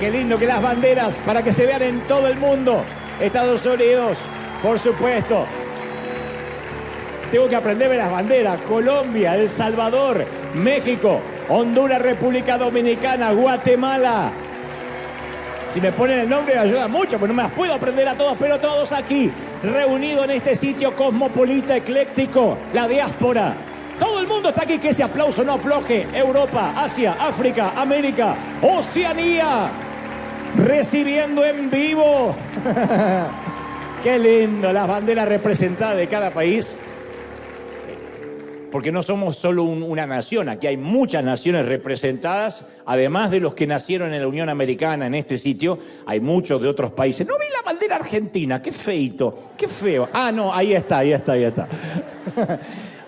Qué lindo que las banderas, para que se vean en todo el mundo. Estados Unidos, por supuesto. Tengo que aprenderme las banderas. Colombia, El Salvador, México, Honduras, República Dominicana, Guatemala. Si me ponen el nombre me ayuda mucho, pues no me las puedo aprender a todos, pero todos aquí, reunidos en este sitio cosmopolita, ecléctico, la diáspora. Todo el mundo está aquí, que ese aplauso no afloje. Europa, Asia, África, América, Oceanía, recibiendo en vivo. Qué lindo, las banderas representadas de cada país. Porque no somos solo una nación, aquí hay muchas naciones representadas, además de los que nacieron en la Unión Americana, en este sitio, hay muchos de otros países. No vi la bandera argentina, qué feito, qué feo. Ah, no, ahí está.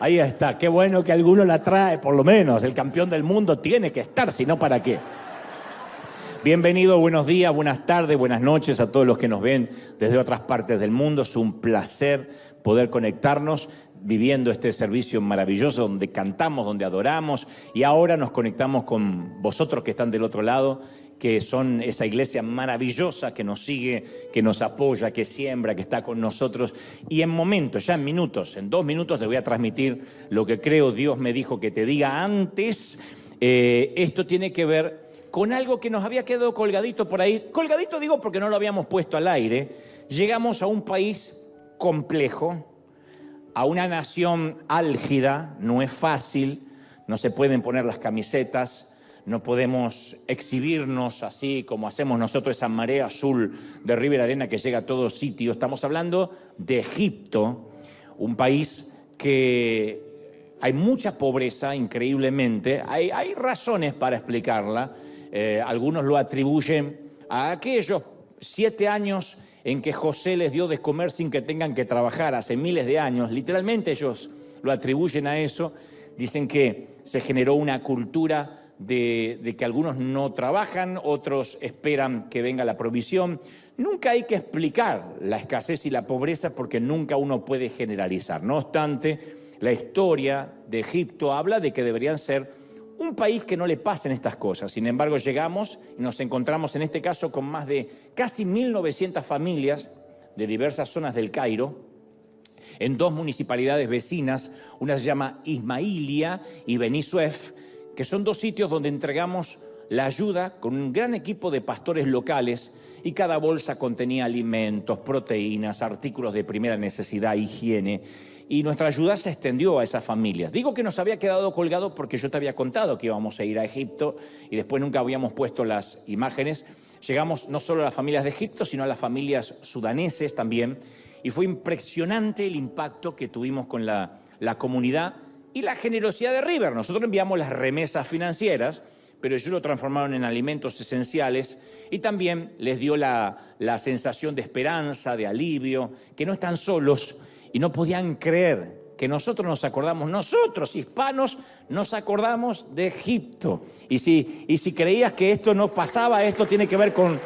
Ahí está, qué bueno que alguno la trae, por lo menos. El campeón del mundo tiene que estar, si no, ¿para qué? Bienvenido, buenos días, buenas tardes, buenas noches a todos los que nos ven desde otras partes del mundo. Es un placer poder conectarnos viviendo este servicio maravilloso donde cantamos, donde adoramos, y ahora nos conectamos con vosotros que están del otro lado, que son esa iglesia maravillosa que nos sigue, que nos apoya, que siembra, que está con nosotros. Y en momentos, ya en minutos, en 2 minutos te voy a transmitir lo que creo Dios me dijo que te diga antes. Esto tiene que ver con algo que nos había quedado colgadito por ahí. Colgadito digo porque no lo habíamos puesto al aire. Llegamos a un país complejo, a una nación álgida, no es fácil, no se pueden poner las camisetas, no podemos exhibirnos así como hacemos nosotros, esa marea azul de River Arena que llega a todos sitios. Estamos hablando de Egipto, un país que hay mucha pobreza, increíblemente. Hay razones para explicarla. Algunos lo atribuyen a aquellos 7 años en que José les dio de comer sin que tengan que trabajar hace miles de años. Literalmente ellos lo atribuyen a eso. Dicen que se generó una cultura de que algunos no trabajan, otros esperan que venga la provisión. Nunca hay que explicar la escasez y la pobreza porque nunca uno puede generalizar. No obstante, la historia de Egipto habla de que deberían ser un país que no le pasen estas cosas. Sin embargo, llegamos y nos encontramos en este caso con más de casi 1.900 familias de diversas zonas del Cairo, en 2 municipalidades vecinas. Una se llama Ismailia y Beni Suef, que son 2 sitios donde entregamos la ayuda con un gran equipo de pastores locales, y cada bolsa contenía alimentos, proteínas, artículos de primera necesidad, higiene. Y nuestra ayuda se extendió a esas familias. Digo que nos había quedado colgado porque yo te había contado que íbamos a ir a Egipto y después nunca habíamos puesto las imágenes. Llegamos no solo a las familias de Egipto, sino a las familias sudaneses también. Y fue impresionante el impacto que tuvimos con la comunidad y la generosidad de River. Nosotros enviamos las remesas financieras, pero ellos lo transformaron en alimentos esenciales y también les dio la sensación de esperanza, de alivio, que no están solos. Y no podían creer que nosotros nos acordamos, nosotros hispanos nos acordamos de Egipto. Y si creías que esto no pasaba, esto tiene que ver con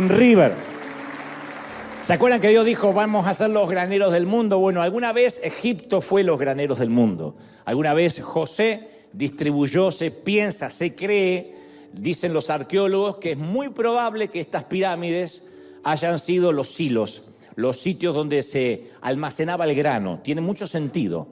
River. ¿Se acuerdan que Dios dijo, vamos a ser los graneros del mundo? Bueno, alguna vez Egipto fue los graneros del mundo. Alguna vez José distribuyó, se piensa, se cree, dicen los arqueólogos, que es muy probable que estas pirámides hayan sido los silos, los sitios donde se almacenaba el grano. Tiene mucho sentido.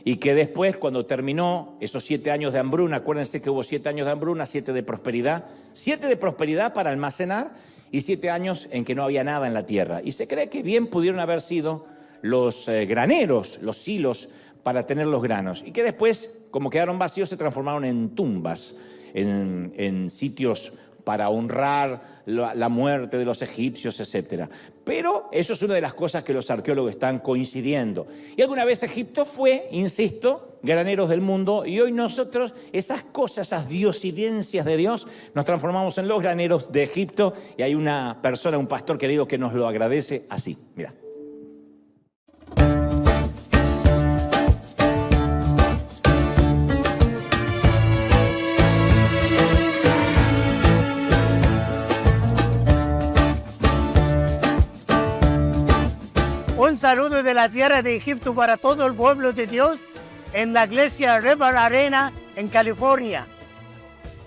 Y que después, cuando terminó esos 7 años de hambruna, acuérdense que hubo 7 años de hambruna, 7 de prosperidad. 7 de prosperidad para almacenar y 7 años en que no había nada en la tierra. Y se cree que bien pudieron haber sido los graneros, los silos para tener los granos. Y que después, como quedaron vacíos, se transformaron en tumbas, en sitios para honrar la muerte de los egipcios, etc. Pero eso es una de las cosas que los arqueólogos están coincidiendo. Y alguna vez Egipto fue, insisto, graneros del mundo, y hoy nosotros, esas cosas, esas diosidencias de Dios, nos transformamos en los graneros de Egipto, y hay una persona, un pastor querido, que nos lo agradece así. Mira. Un saludo de la tierra de Egipto para todo el pueblo de Dios en la iglesia River Arena en California.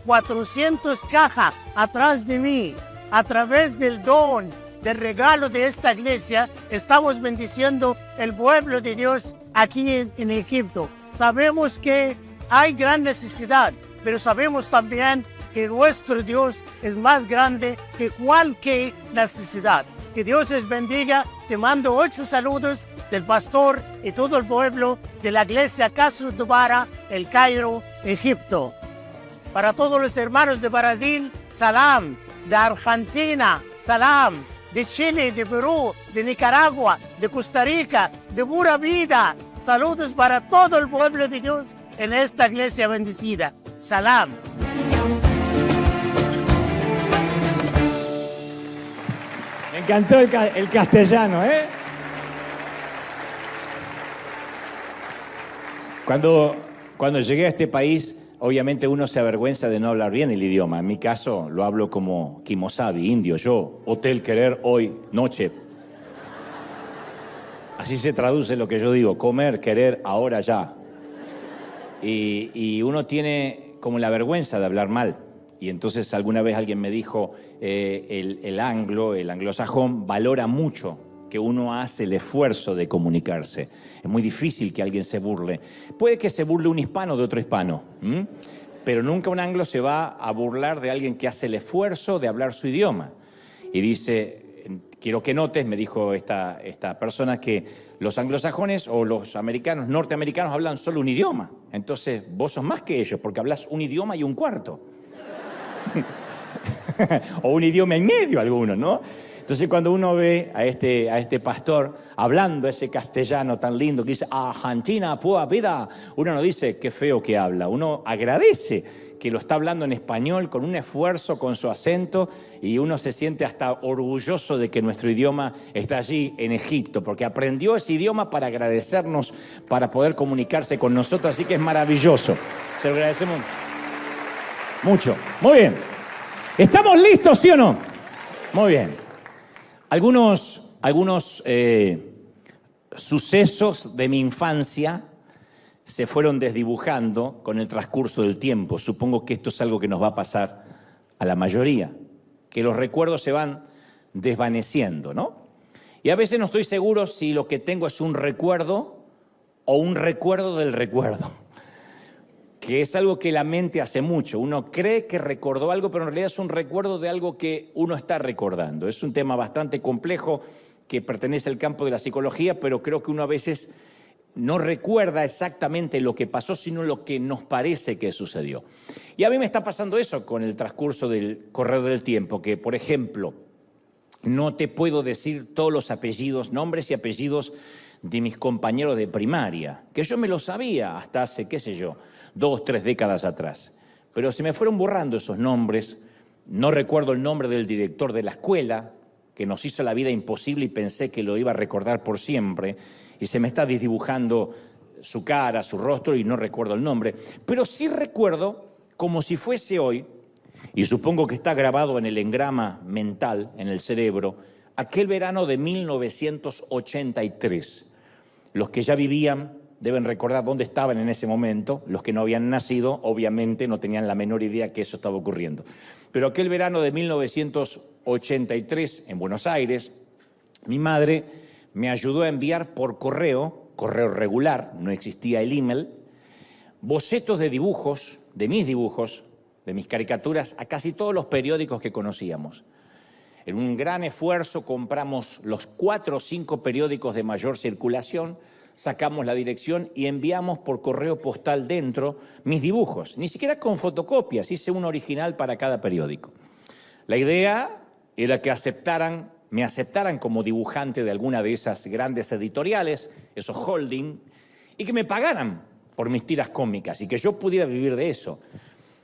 400 cajas atrás de mí. A través del don, del regalo de esta iglesia, estamos bendiciendo el pueblo de Dios aquí en Egipto. Sabemos que hay gran necesidad, pero sabemos también que nuestro Dios es más grande que cualquier necesidad. Que Dios les bendiga. Te mando 8 saludos del pastor y todo el pueblo de la iglesia Casa Dubara, El Cairo, Egipto. Para todos los hermanos de Brasil, salam. De Argentina, salam. De Chile, de Perú, de Nicaragua, de Costa Rica, de pura vida. Saludos para todo el pueblo de Dios en esta iglesia bendecida. Salam. Me encantó el castellano, ¿eh? Cuando llegué a este país, obviamente uno se avergüenza de no hablar bien el idioma. En mi caso, lo hablo como kimosabi, indio. Yo, hotel, querer, hoy, noche. Así se traduce lo que yo digo, comer, querer, ahora, ya. Y uno tiene como la vergüenza de hablar mal. Y entonces alguna vez alguien me dijo, el anglosajón valora mucho que uno hace el esfuerzo de comunicarse. Es muy difícil que alguien se burle. Puede que se burle un hispano de otro hispano, pero nunca un anglo se va a burlar de alguien que hace el esfuerzo de hablar su idioma. Y dice, quiero que notes, me dijo esta persona, que los anglosajones o los americanos, norteamericanos, hablan solo un idioma. Entonces vos sos más que ellos porque hablas un idioma y un cuarto. O un idioma en medio algunos, ¿no? Entonces cuando uno ve a este pastor hablando ese castellano tan lindo que dice Argentina, pura vida, uno no dice qué feo que habla, uno agradece que lo está hablando en español con un esfuerzo, con su acento, y uno se siente hasta orgulloso de que nuestro idioma está allí en Egipto, porque aprendió ese idioma para agradecernos, para poder comunicarse con nosotros, así que es maravilloso. Se lo agradecemos mucho. Muy bien. ¿Estamos listos, sí o no? Muy bien. Algunos sucesos de mi infancia se fueron desdibujando con el transcurso del tiempo. Supongo que esto es algo que nos va a pasar a la mayoría, que los recuerdos se van desvaneciendo, ¿no? Y a veces no estoy seguro si lo que tengo es un recuerdo o un recuerdo del recuerdo, que es algo que la mente hace mucho. Uno cree que recordó algo, pero en realidad es un recuerdo de algo que uno está recordando. Es un tema bastante complejo que pertenece al campo de la psicología, pero creo que uno a veces no recuerda exactamente lo que pasó, sino lo que nos parece que sucedió. Y a mí me está pasando eso con el transcurso del correr del tiempo, que, por ejemplo, no te puedo decir todos los apellidos, nombres y apellidos de mis compañeros de primaria, que yo me lo sabía hasta hace, qué sé yo, 2, 3 décadas atrás. Pero se me fueron borrando esos nombres. No recuerdo el nombre del director de la escuela, que nos hizo la vida imposible y pensé que lo iba a recordar por siempre. Y se me está desdibujando su cara, su rostro, y no recuerdo el nombre. Pero sí recuerdo, como si fuese hoy, y supongo que está grabado en el engrama mental, en el cerebro, aquel verano de 1983. Los que ya vivían deben recordar dónde estaban en ese momento. Los que no habían nacido, obviamente, no tenían la menor idea que eso estaba ocurriendo. Pero aquel verano de 1983, en Buenos Aires, mi madre me ayudó a enviar por correo regular, no existía el email, bocetos de dibujos, de mis caricaturas, a casi todos los periódicos que conocíamos. En un gran esfuerzo compramos los 4 o 5 periódicos de mayor circulación, sacamos la dirección y enviamos por correo postal dentro mis dibujos, ni siquiera con fotocopias, hice uno original para cada periódico. La idea era que me aceptaran como dibujante de alguna de esas grandes editoriales, esos holding, y que me pagaran por mis tiras cómicas y que yo pudiera vivir de eso.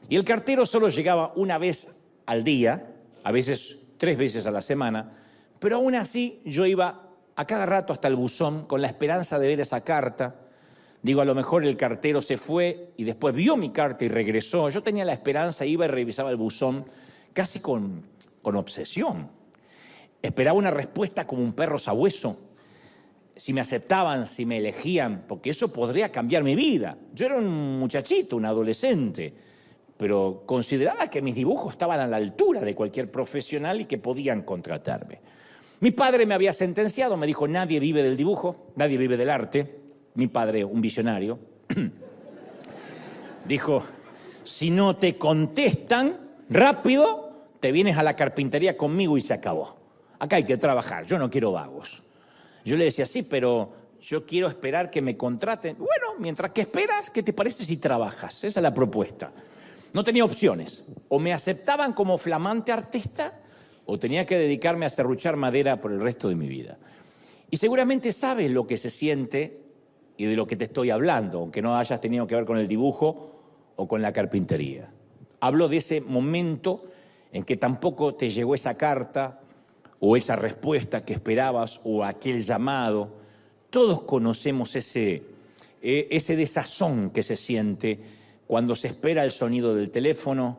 Y el cartero solo llegaba una vez al día, a veces 3 veces a la semana, pero aún así yo iba a cada rato hasta el buzón con la esperanza de ver esa carta. Digo, a lo mejor el cartero se fue y después vio mi carta y regresó. Yo tenía la esperanza, iba y revisaba el buzón casi con obsesión. Esperaba una respuesta como un perro sabueso. Si me aceptaban, si me elegían, porque eso podría cambiar mi vida. Yo era un muchachito, un adolescente. pero consideraba que mis dibujos estaban a la altura de cualquier profesional y que podían contratarme. Mi padre me había sentenciado, me dijo, nadie vive del dibujo, nadie vive del arte. Mi padre, un visionario, dijo, si no te contestan rápido, te vienes a la carpintería conmigo y se acabó. Acá hay que trabajar, yo no quiero vagos. Yo le decía, sí, pero yo quiero esperar que me contraten. Bueno, mientras que esperas, ¿qué te parece si trabajas? Esa es la propuesta. No tenía opciones. O me aceptaban como flamante artista o tenía que dedicarme a serruchar madera por el resto de mi vida. Y seguramente sabes lo que se siente y de lo que te estoy hablando, aunque no hayas tenido que ver con el dibujo o con la carpintería. Hablo de ese momento en que tampoco te llegó esa carta o esa respuesta que esperabas o aquel llamado. Todos conocemos ese desazón que se siente cuando se espera el sonido del teléfono,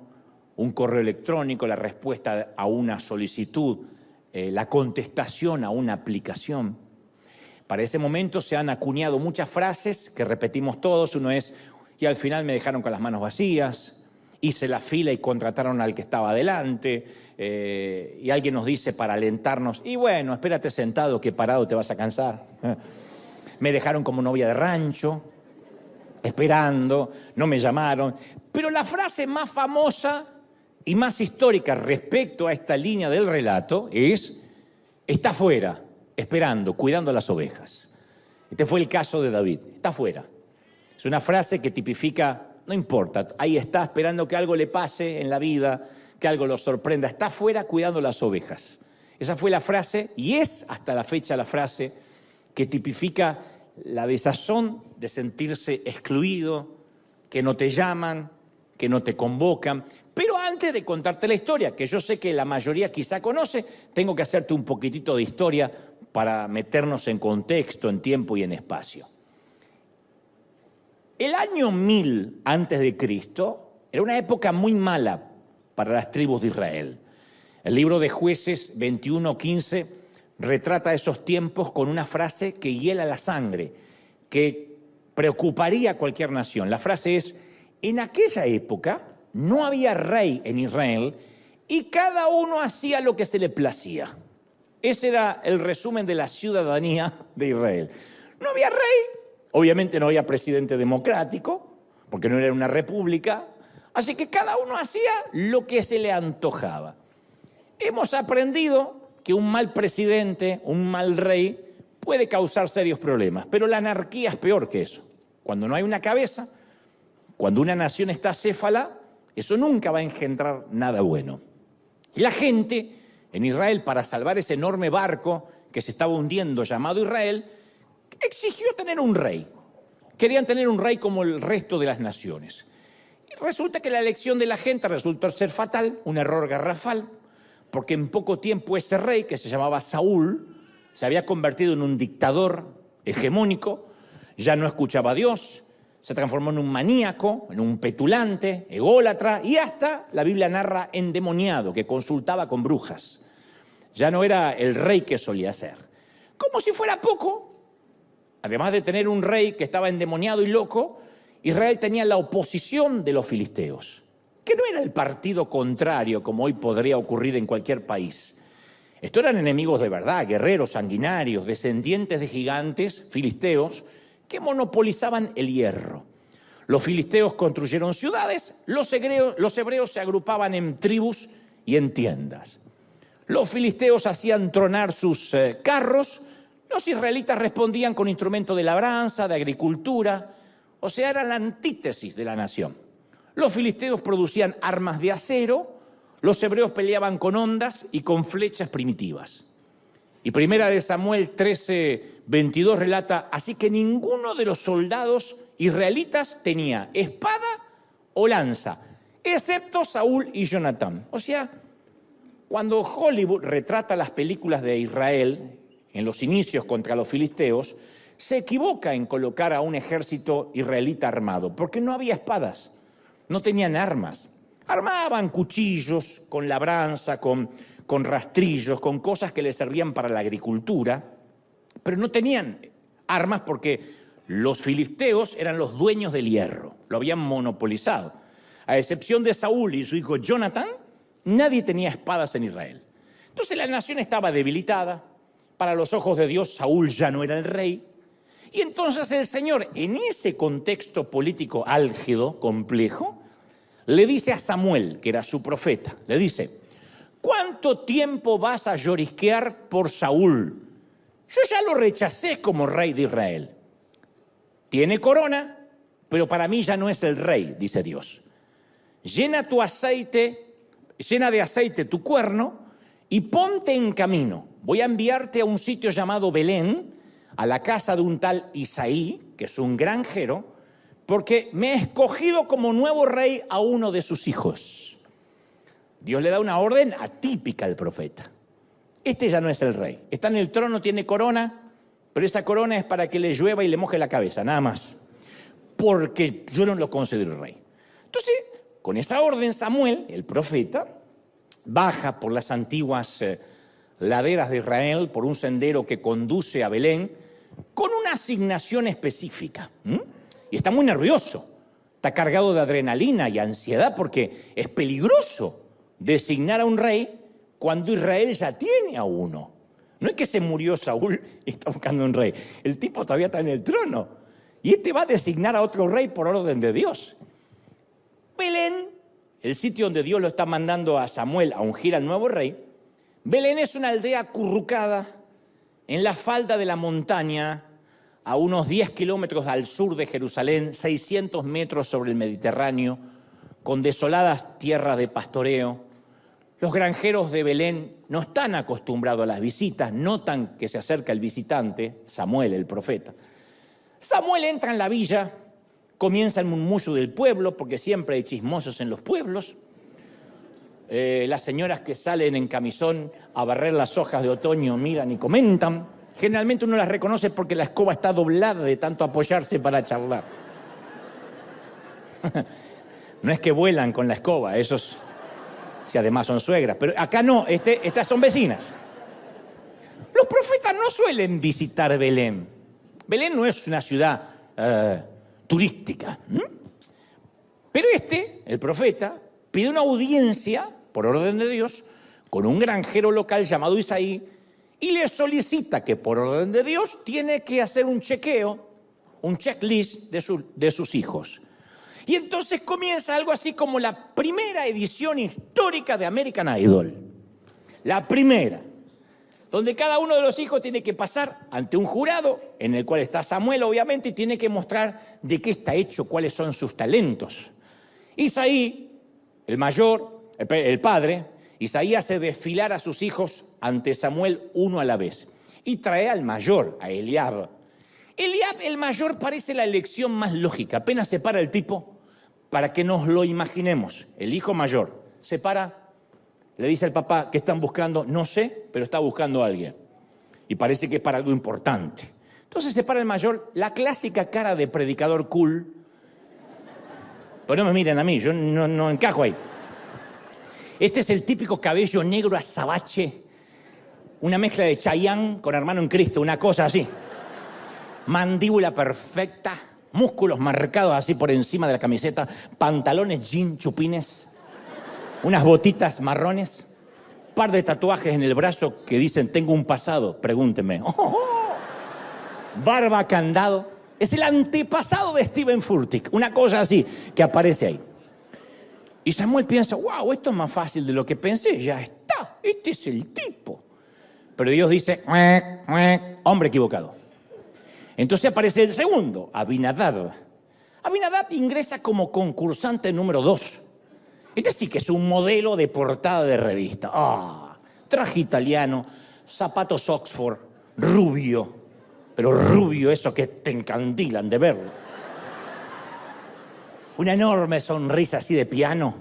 un correo electrónico, la respuesta a una solicitud, la contestación a una aplicación. Para ese momento se han acuñado muchas frases que repetimos todos. Uno es, y al final me dejaron con las manos vacías, hice la fila y contrataron al que estaba adelante, y alguien nos dice para alentarnos, y bueno, espérate sentado que parado te vas a cansar. Me dejaron como novia de rancho, esperando, no me llamaron. Pero la frase más famosa y más histórica respecto a esta línea del relato es, está afuera, esperando, cuidando las ovejas. Este fue el caso de David, está afuera. Es una frase que tipifica, no importa, ahí está esperando que algo le pase en la vida, que algo lo sorprenda, está afuera cuidando las ovejas. Esa fue la frase y es hasta la fecha la frase que tipifica la desazón de sentirse excluido, que no te llaman, que no te convocan. Pero antes de contarte la historia, que yo sé que la mayoría quizá conoce, tengo que hacerte un poquitito de historia para meternos en contexto, en tiempo y en espacio. El año 1000 antes de Cristo era una época muy mala para las tribus de Israel. El libro de Jueces 21:15 retrata esos tiempos con una frase que hiela la sangre, que preocuparía a cualquier nación. La frase es, en aquella época no había rey en Israel y cada uno hacía lo que se le placía. Ese era el resumen de la ciudadanía de Israel. No había rey, obviamente no había presidente democrático, porque no era una república, así que cada uno hacía lo que se le antojaba. Hemos aprendido que un mal presidente, un mal rey, puede causar serios problemas, pero la anarquía es peor que eso. Cuando no hay una cabeza, cuando una nación está acéfala, eso nunca va a engendrar nada bueno. Y la gente en Israel, para salvar ese enorme barco que se estaba hundiendo llamado Israel, exigió tener un rey. Querían tener un rey como el resto de las naciones. Y resulta que la elección de la gente resultó ser fatal, un error garrafal, porque en poco tiempo ese rey, que se llamaba Saúl, se había convertido en un dictador hegemónico, ya no escuchaba a Dios, se transformó en un maníaco, en un petulante, ególatra, y hasta, la Biblia narra, endemoniado, que consultaba con brujas. Ya no era el rey que solía ser. Como si fuera poco, además de tener un rey que estaba endemoniado y loco, Israel tenía la oposición de los filisteos, que no era el partido contrario, como hoy podría ocurrir en cualquier país. Estos eran enemigos de verdad, guerreros sanguinarios, descendientes de gigantes, filisteos, que monopolizaban el hierro. Los filisteos construyeron ciudades, los hebreos se agrupaban en tribus y en tiendas. Los filisteos hacían tronar sus carros, los israelitas respondían con instrumentos de labranza, de agricultura, o sea, era la antítesis de la nación. Los filisteos producían armas de acero, los hebreos peleaban con hondas y con flechas primitivas. Y Primera de Samuel 13:22 relata, así que ninguno de los soldados israelitas tenía espada o lanza, excepto Saúl y Jonatán. O sea, cuando Hollywood retrata las películas de Israel en los inicios contra los filisteos, se equivoca en colocar a un ejército israelita armado, porque no había espadas, no tenían armas. Armaban cuchillos con labranza, con rastrillos, con cosas que les servían para la agricultura, pero no tenían armas porque los filisteos eran los dueños del hierro, lo habían monopolizado. A excepción de Saúl y su hijo Jonatán, nadie tenía espadas en Israel. Entonces la nación estaba debilitada. Para los ojos de Dios, Saúl ya no era el rey. Y entonces el Señor, en ese contexto político álgido, complejo, le dice a Samuel, que era su profeta, le dice: ¿cuánto tiempo vas a llorisquear por Saúl? Yo ya lo rechacé como rey de Israel. Tiene corona, pero para mí ya no es el rey, dice Dios. Llena de aceite tu cuerno y ponte en camino. Voy a enviarte a un sitio llamado Belén, a la casa de un tal Isaí, que es un granjero, porque me he escogido como nuevo rey a uno de sus hijos. Dios le da una orden atípica al profeta. Este ya no es el rey. Está en el trono, tiene corona, pero esa corona es para que le llueva y le moje la cabeza, nada más. Porque yo no lo considero rey. Entonces, con esa orden, Samuel, el profeta, baja por las antiguas laderas de Israel, por un sendero que conduce a Belén, con una asignación específica. Y está muy nervioso. Está cargado de adrenalina y ansiedad porque es peligroso designar a un rey cuando Israel ya tiene a uno. No es que se murió Saúl y está buscando un rey. El tipo todavía está en el trono. Y este va a designar a otro rey por orden de Dios. Belén, el sitio donde Dios lo está mandando a Samuel a ungir al nuevo rey, Belén es una aldea acurrucada en la falda de la montaña, a unos 10 kilómetros al sur de Jerusalén, 600 metros sobre el Mediterráneo, con desoladas tierras de pastoreo. Los granjeros de Belén no están acostumbrados a las visitas, notan que se acerca el visitante, Samuel, el profeta. Samuel entra en la villa, comienza el murmullo del pueblo, porque siempre hay chismosos en los pueblos. Las señoras que salen en camisón a barrer las hojas de otoño miran y comentan. Generalmente uno las reconoce porque la escoba está doblada de tanto apoyarse para charlar. No es que vuelan con la escoba, esos, si además son suegras, pero acá no, estas son vecinas. Los profetas no suelen visitar Belén. Belén no es una ciudad turística. Pero el profeta, pide una audiencia, por orden de Dios, con un granjero local llamado Isaí, y le solicita que por orden de Dios tiene que hacer un chequeo, un checklist de sus hijos. Y entonces comienza algo así como la primera edición histórica de American Idol. La primera, donde cada uno de los hijos tiene que pasar ante un jurado, en el cual está Samuel, obviamente, y tiene que mostrar de qué está hecho, cuáles son sus talentos. Isaí, el mayor, el padre, Isaí hace desfilar a sus hijos ante Samuel uno a la vez. Y trae al mayor, a Eliab. Eliab, el mayor, parece la elección más lógica. Apenas se para el tipo, para que nos lo imaginemos. El hijo mayor se para, le dice al papá, ¿qué están buscando? No sé, pero está buscando a alguien. Y parece que es para algo importante. Entonces se para el mayor, la clásica cara de predicador cool. Pero no me miren a mí, yo no encajo ahí. Este es el típico cabello negro azabache, una mezcla de Chayanne con Hermano en Cristo, una cosa así. Mandíbula perfecta, músculos marcados así por encima de la camiseta, pantalones jean chupines, unas botitas marrones, par de tatuajes en el brazo que dicen tengo un pasado, pregúnteme. Barba candado. Es el antepasado de Steven Furtick, una cosa así que aparece ahí. Y Samuel piensa, wow, esto es más fácil de lo que pensé, ya está, este es el tipo. Pero Dios dice, hombre equivocado. Entonces aparece el segundo, Abinadab. Abinadab ingresa como concursante número 2. Este sí que es un modelo de portada de revista. Traje italiano, zapatos Oxford, rubio. Pero rubio, eso que te encandilan de verlo. Una enorme sonrisa así de piano,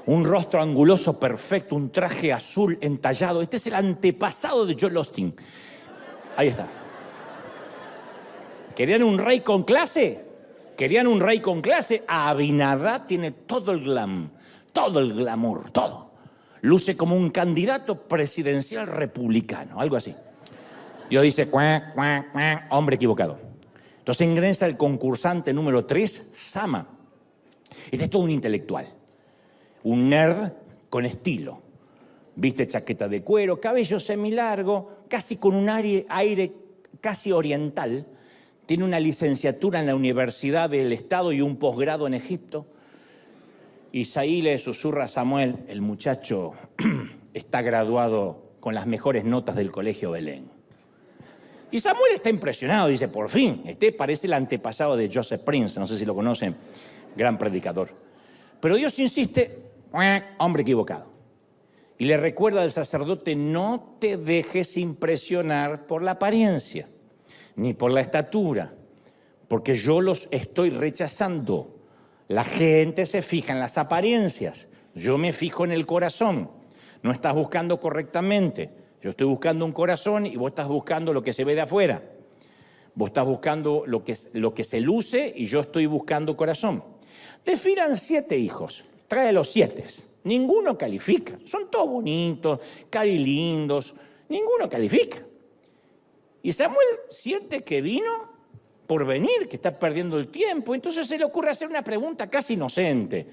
un rostro anguloso perfecto, un traje azul entallado. Este es el antepasado de Joel Osteen. Ahí está. ¿Querían un rey con clase? ¿Querían un rey con clase? Abinadab tiene todo el glam, todo el glamour, todo. Luce como un candidato presidencial republicano, algo así. Dios dice, hombre equivocado. Entonces ingresa el concursante número 3, Sama. Este es todo un intelectual. un nerd con estilo. Viste chaqueta de cuero, cabello semilargo, casi con un aire casi oriental. Tiene una licenciatura en la Universidad del Estado y un posgrado en Egipto. Isaí le susurra a Samuel: el muchacho está graduado con las mejores notas del Colegio Belén. Y Samuel está impresionado, dice: por fin, este parece el antepasado de Joseph Prince, no sé si lo conocen, gran predicador. Pero Dios insiste: hombre equivocado. Y le recuerda al sacerdote: no te dejes impresionar por la apariencia, ni por la estatura, porque yo los estoy rechazando. La gente se fija en las apariencias, yo me fijo en el corazón. No estás buscando correctamente. Yo estoy buscando un corazón y vos estás buscando lo que se ve de afuera. Vos estás buscando lo que se luce y yo estoy buscando corazón. Desfilan 7 hijos, trae los 7. Ninguno califica. Son todos bonitos, carilindos. Ninguno califica. Y Samuel siente que vino por venir, que está perdiendo el tiempo. Entonces se le ocurre hacer una pregunta casi inocente.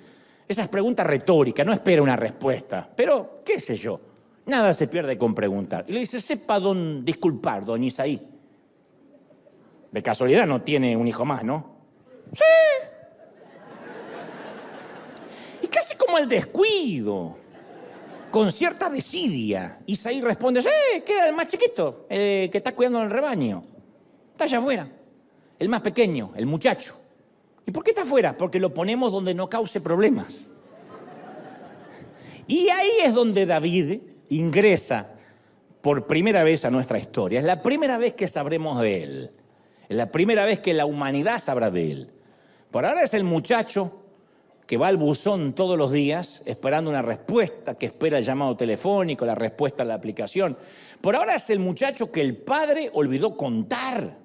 Esas preguntas retóricas, no espera una respuesta. Pero, qué sé yo, nada se pierde con preguntar. Y le dice: sepa disculpar, don Isaí. De casualidad no tiene un hijo más, ¿no? Sí. Y casi como el descuido, con cierta desidia, Isaí responde: queda el más chiquito, que está cuidando el rebaño. Está allá afuera. El más pequeño, el muchacho. ¿Y por qué está afuera? Porque lo ponemos donde no cause problemas. Y ahí es donde David ingresa por primera vez a nuestra historia. Es la primera vez que sabremos de él. Es la primera vez que la humanidad sabrá de él. Por ahora es el muchacho que va al buzón todos los días esperando una respuesta, que espera el llamado telefónico, la respuesta a la aplicación. Por ahora es el muchacho que el padre olvidó contar.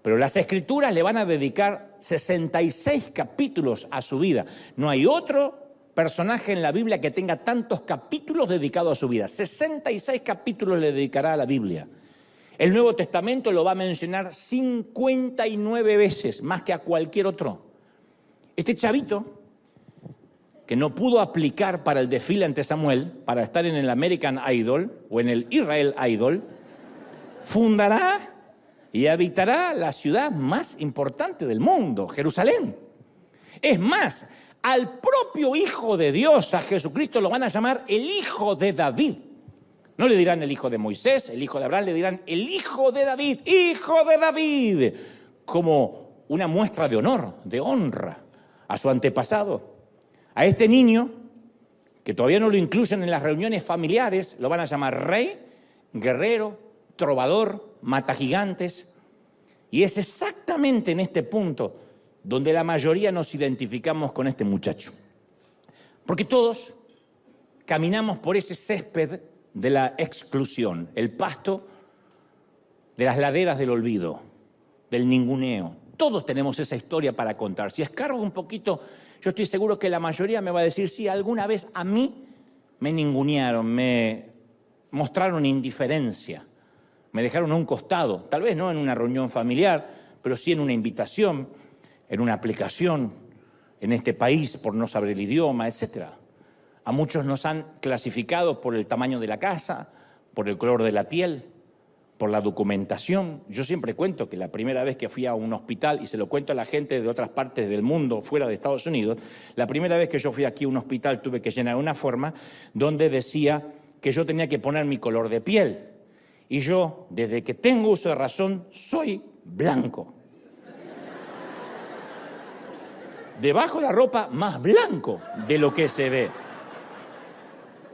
Pero las Escrituras le van a dedicar 66 capítulos a su vida. No hay otro personaje en la Biblia que tenga tantos capítulos dedicados a su vida. 66 capítulos le dedicará a la Biblia. El Nuevo Testamento lo va a mencionar 59 veces, más que a cualquier otro. Este chavito, que no pudo aplicar para el desfile ante Samuel, para estar en el American Idol o en el Israel Idol, fundará y habitará la ciudad más importante del mundo, Jerusalén. Es más, al propio Hijo de Dios, a Jesucristo, lo van a llamar el Hijo de David. No le dirán el hijo de Moisés, el hijo de Abraham, le dirán el Hijo de David, Hijo de David, como una muestra de honor, de honra a su antepasado. A este niño, que todavía no lo incluyen en las reuniones familiares, lo van a llamar rey, guerrero, trovador, matagigantes. Y es exactamente en este punto donde la mayoría nos identificamos con este muchacho. Porque todos caminamos por ese césped de la exclusión, el pasto de las laderas del olvido, del ninguneo. Todos tenemos esa historia para contar. Si escargo un poquito, yo estoy seguro que la mayoría me va a decir: sí, alguna vez a mí me ningunearon, me mostraron indiferencia. Me dejaron a un costado, tal vez no en una reunión familiar, pero sí en una invitación, en una aplicación, en este país por no saber el idioma, etc. A muchos nos han clasificado por el tamaño de la casa, por el color de la piel, por la documentación. Yo siempre cuento que la primera vez que fui a un hospital, y se lo cuento a la gente de otras partes del mundo, fuera de Estados Unidos, la primera vez que yo fui aquí a un hospital tuve que llenar una forma donde decía que yo tenía que poner mi color de piel. Y yo, desde que tengo uso de razón, soy blanco. Debajo de la ropa, más blanco de lo que se ve.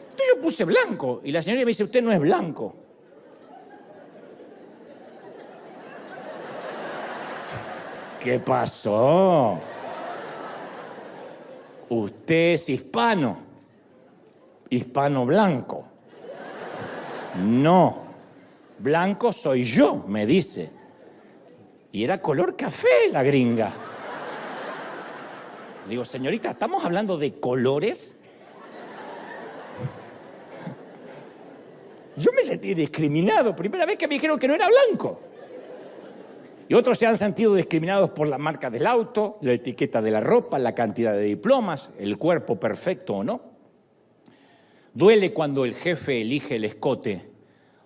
Entonces yo puse blanco y la señora me dice: usted no es blanco. ¿Qué pasó? Usted es hispano. Hispano blanco. No. Blanco soy yo, me dice. Y era color café la gringa. Digo: señorita, ¿estamos hablando de colores? Yo me sentí discriminado. Primera vez que me dijeron que no era blanco. Y otros se han sentido discriminados por la marca del auto, la etiqueta de la ropa, la cantidad de diplomas, el cuerpo perfecto o no. Duele cuando el jefe elige el escote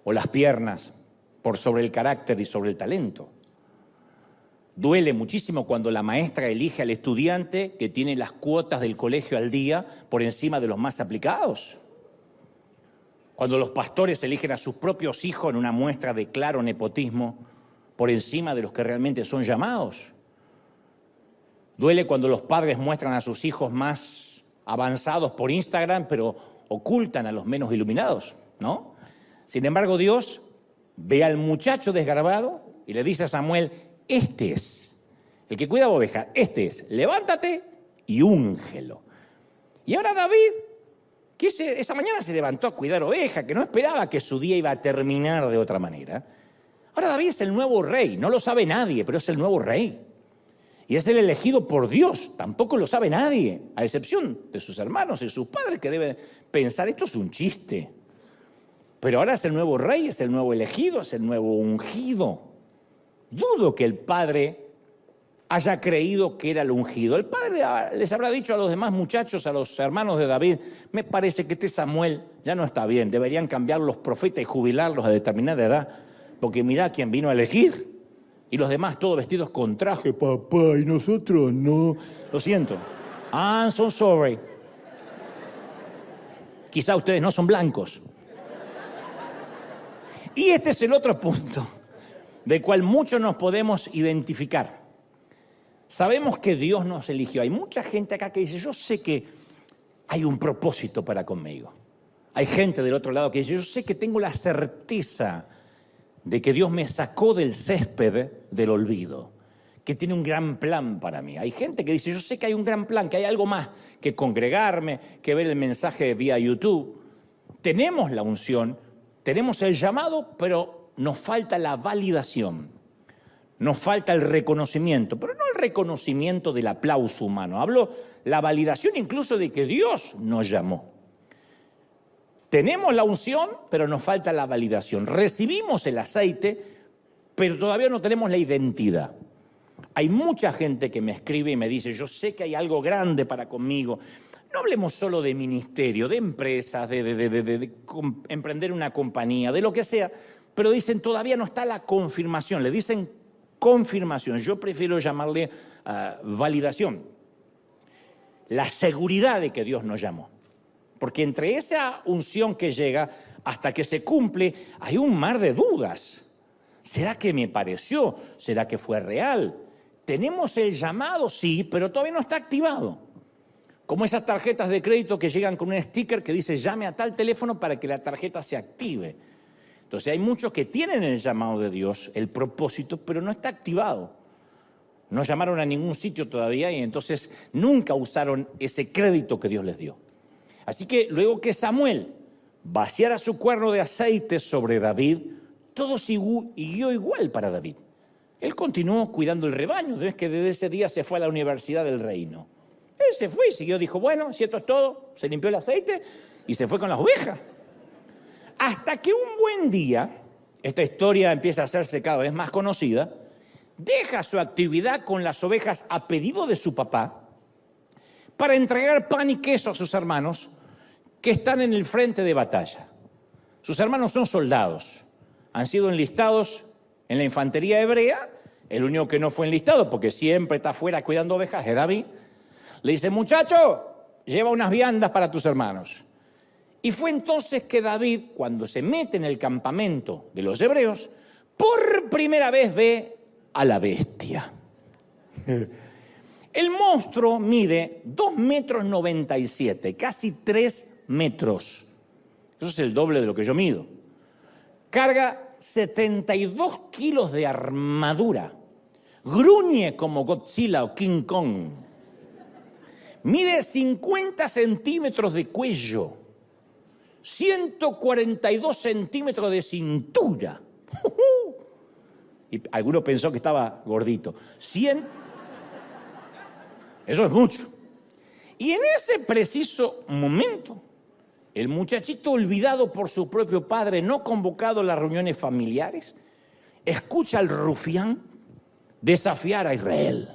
o las piernas por sobre el carácter y sobre el talento. Duele muchísimo cuando la maestra elige al estudiante que tiene las cuotas del colegio al día por encima de los más aplicados. Cuando los pastores eligen a sus propios hijos en una muestra de claro nepotismo por encima de los que realmente son llamados. Duele cuando los padres muestran a sus hijos más avanzados por Instagram, pero ocultan a los menos iluminados, ¿no? Sin embargo, Dios ve al muchacho desgarbado y le dice a Samuel: este es, el que cuida ovejas, este es, levántate y úngelo. Y ahora David, que esa mañana se levantó a cuidar ovejas, que no esperaba que su día iba a terminar de otra manera. Ahora David es el nuevo rey, no lo sabe nadie, pero es el nuevo rey. Y es el elegido por Dios, tampoco lo sabe nadie, a excepción de sus hermanos y sus padres, que deben pensar, esto es un chiste. Pero ahora es el nuevo rey, es el nuevo elegido, es el nuevo ungido. Dudo que el padre haya creído que era el ungido. El padre les habrá dicho a los demás muchachos, a los hermanos de David: me parece que este Samuel ya no está bien, deberían cambiar los profetas y jubilarlos a determinada edad, porque mirá quién vino a elegir. Y los demás todos vestidos con traje, papá, y nosotros no. Lo siento. I'm so sorry. Quizá ustedes no son blancos. Y este es el otro punto del cual muchos nos podemos identificar. Sabemos que Dios nos eligió. Hay mucha gente acá que dice: yo sé que hay un propósito para conmigo. Hay gente del otro lado que dice: yo sé que tengo la certeza de que Dios me sacó del césped del olvido, que tiene un gran plan para mí. Hay gente que dice: yo sé que hay un gran plan, que hay algo más que congregarme, que ver el mensaje vía YouTube. Tenemos la unción, tenemos el llamado, pero nos falta la validación, nos falta el reconocimiento, pero no el reconocimiento del aplauso humano. Hablo la validación incluso de que Dios nos llamó. Tenemos la unción, pero nos falta la validación. Recibimos el aceite, pero todavía no tenemos la identidad. Hay mucha gente que me escribe y me dice: yo sé que hay algo grande para conmigo. No hablemos solo de ministerio, de empresas, de emprender una compañía, de lo que sea, pero dicen: todavía no está la confirmación. Le dicen confirmación. Yo prefiero llamarle validación. La seguridad de que Dios nos llamó. Porque entre esa unción que llega hasta que se cumple, hay un mar de dudas. ¿Será que me pareció? ¿Será que fue real? Tenemos el llamado, sí, pero todavía no está activado. Como esas tarjetas de crédito que llegan con un sticker que dice: llame a tal teléfono para que la tarjeta se active. Entonces hay muchos que tienen el llamado de Dios, el propósito, pero no está activado. No llamaron a ningún sitio todavía y entonces nunca usaron ese crédito que Dios les dio. Así que luego que Samuel vaciara su cuerno de aceite sobre David, todo siguió igual para David. Él continuó cuidando el rebaño, es que desde ese día se fue a la universidad del reino. Él se fue y siguió, dijo: bueno, si esto es todo, se limpió el aceite y se fue con las ovejas. Hasta que un buen día, esta historia empieza a hacerse cada vez más conocida, deja su actividad con las ovejas a pedido de su papá para entregar pan y queso a sus hermanos que están en el frente de batalla. Sus hermanos son soldados, han sido enlistados en la infantería hebrea. El único que no fue enlistado, porque siempre está afuera cuidando ovejas, es David. Le dice: muchacho, lleva unas viandas para tus hermanos. Y fue entonces que David, cuando se mete en el campamento de los hebreos, por primera vez ve a la bestia. El monstruo mide 2,97 metros, casi 3 metros. Eso es el doble de lo que yo mido. Carga 72 kilos de armadura. Gruñe como Godzilla o King Kong. Mide 50 centímetros de cuello. 142 centímetros de cintura. Y alguno pensó que estaba gordito. 100. Eso es mucho. Y en ese preciso momento, el muchachito olvidado por su propio padre, no convocado a las reuniones familiares, escucha al rufián desafiar a Israel.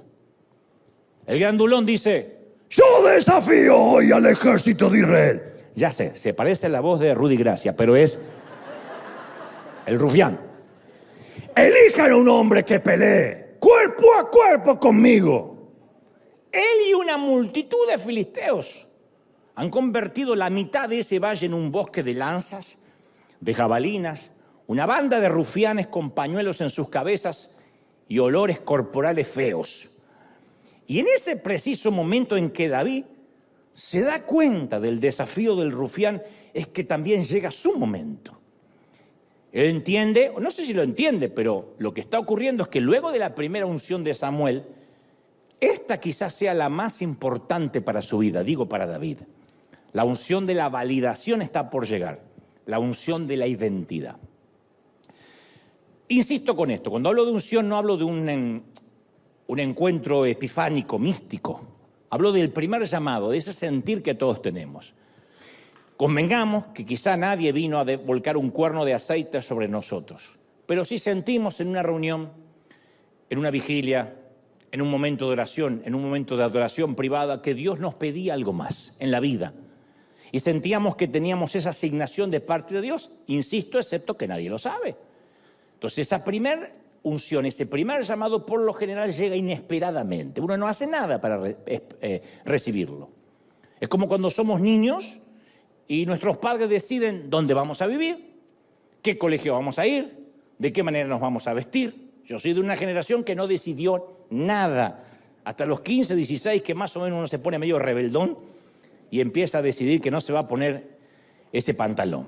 El grandulón dice, yo desafío hoy al ejército de Israel. Ya sé, se parece a la voz de Rudy Gracia, pero es el rufián. Elijan a un hombre que pelee cuerpo a cuerpo conmigo. Él y una multitud de filisteos han convertido la mitad de ese valle en un bosque de lanzas, de jabalinas, una banda de rufianes con pañuelos en sus cabezas y olores corporales feos. Y en ese preciso momento en que David se da cuenta del desafío del rufián, es que también llega su momento. Él entiende, o no sé si lo entiende, pero lo que está ocurriendo es que luego de la primera unción de Samuel, esta quizás sea la más importante para su vida, digo para David. La unción de la validación está por llegar, la unción de la identidad. Insisto con esto, cuando hablo de unción no hablo de un encuentro epifánico, místico. Hablo del primer llamado, de ese sentir que todos tenemos. Convengamos que quizá nadie vino a volcar un cuerno de aceite sobre nosotros, pero sí sentimos en una reunión, en una vigilia, en un momento de oración, en un momento de adoración privada, que Dios nos pedía algo más en la vida. Y sentíamos que teníamos esa asignación de parte de Dios, insisto, excepto que nadie lo sabe. Entonces esa primera unción, ese primer llamado por lo general llega inesperadamente. Uno no hace nada para recibirlo. Es como cuando somos niños y nuestros padres deciden dónde vamos a vivir, qué colegio vamos a ir, de qué manera nos vamos a vestir. Yo soy de una generación que no decidió nada. Hasta los 15, 16, que más o menos uno se pone medio rebeldón y empieza a decidir que no se va a poner ese pantalón.